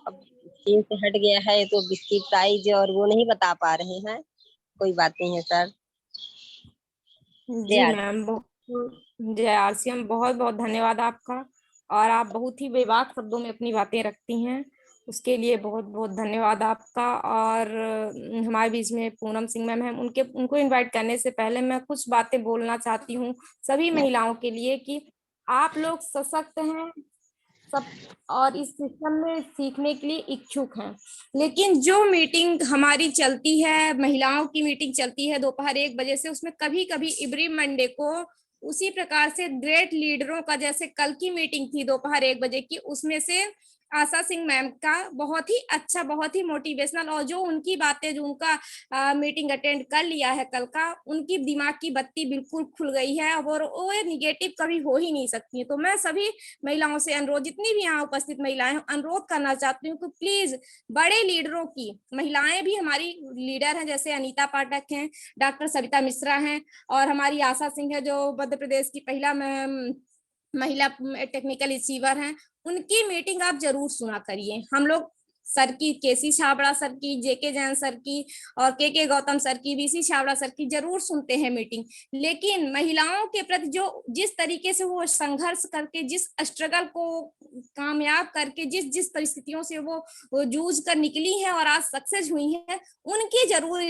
N: अब स्कीम से हट गया है तो इसकी प्राइस और वो नहीं बता पा रहे हैं, कोई बात नहीं है सर।
L: जी मैम, जय आरसीएम, बहुत बहुत धन्यवाद आपका, और आप बहुत ही बेबाक शब्दों में अपनी बातें रखती हैं, उसके लिए बहुत बहुत धन्यवाद आपका। और हमारे बीच में पूनम सिंह मैम हैं, उनको इनवाइट करने से पहले मैं कुछ बातें बोलना चाहती हूँ सभी महिलाओं के लिए कि आप लोग सशक्त हैं सब और इस सिस्टम में सीखने के लिए इच्छुक हैं, लेकिन जो मीटिंग हमारी चलती है, महिलाओं की मीटिंग चलती है दोपहर 1 बजे से, उसमें कभी कभी एवरी मंडे को उसी प्रकार से ग्रेट लीडरों का, जैसे कल की मीटिंग थी दोपहर 1 बजे की, उसमें से आशा सिंह मैम का बहुत ही अच्छा, बहुत ही मोटिवेशनल, और जो उनकी बातें, जो उनका मीटिंग अटेंड कर लिया है कल का, उनकी दिमाग की बत्ती बिल्कुल खुल गई है और वो निगेटिव कभी हो ही नहीं सकती है। तो मैं सभी महिलाओं से अनुरोध, जितनी भी यहाँ उपस्थित महिलाएं, अनुरोध करना चाहती हूँ कि प्लीज बड़े लीडरों की, महिलाएं भी हमारी लीडर हैं, जैसे अनीता पाठक हैं, डॉक्टर सविता मिश्रा हैं, और हमारी आशा सिंह है जो मध्य प्रदेश की पहला महिला टेक्निकल अचीवर हैं, उनकी मीटिंग आप जरूर सुना करिए। हम लोग सर की, केसी छाबड़ा सर की, जेके जैन सर की और के गौतम सर की, बीसी छाबड़ा सर की जरूर सुनते हैं मीटिंग, लेकिन महिलाओं के प्रति जो जिस तरीके से वो संघर्ष करके, जिस स्ट्रगल को कामयाब करके, जिस परिस्थितियों से वो जूझ कर निकली है और आज सक्सेस हुई है, उनकी जरूर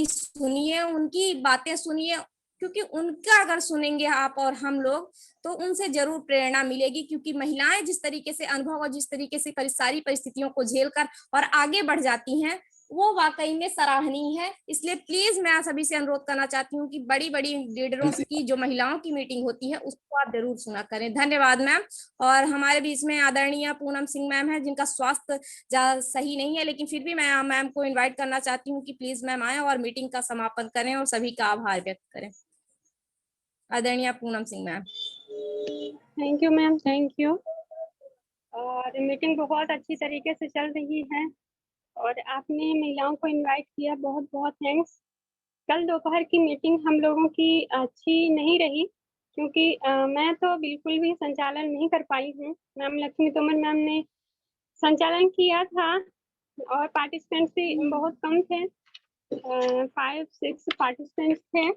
L: सुनिए, उनकी बातें सुनिए, क्योंकि उनका अगर सुनेंगे आप और हम लोग तो उनसे जरूर प्रेरणा मिलेगी। क्योंकि महिलाएं जिस तरीके से अनुभव और जिस तरीके से सारी परिस्थितियों को झेलकर और आगे बढ़ जाती हैं, वो वाकई में सराहनीय है। इसलिए प्लीज मैं सभी से अनुरोध करना चाहती हूँ कि बड़ी बड़ी लीडरों की जो महिलाओं की मीटिंग होती है उसको आप जरूर सुना करें। धन्यवाद मैम। और हमारे बीच में आदरणीय पूनम सिंह मैम है, जिनका स्वास्थ्य सही नहीं है, लेकिन फिर भी मैं मैम को इन्वाइट करना चाहती हूँ कि प्लीज मैम आए और मीटिंग का समापन करें और सभी का आभार व्यक्त करें। आदरणीय Poonam Singh ma'am.
E: Thank you ma'am, thank you. और मीटिंग बहुत अच्छी तरीके से चल रही है और आपने महिलाओं को इनवाइट किया, बहुत बहुत थैंक्स। कल दोपहर की मीटिंग हम लोगों की अच्छी नहीं रही, क्योंकि मैं तो बिल्कुल भी संचालन नहीं कर पाई हूँ। मैम लक्ष्मी तोमर मैम ने संचालन किया था और पार्टिसिपेंट्स भी बहुत कम थे, 5-6 पार्टिसिपेंट्स थे।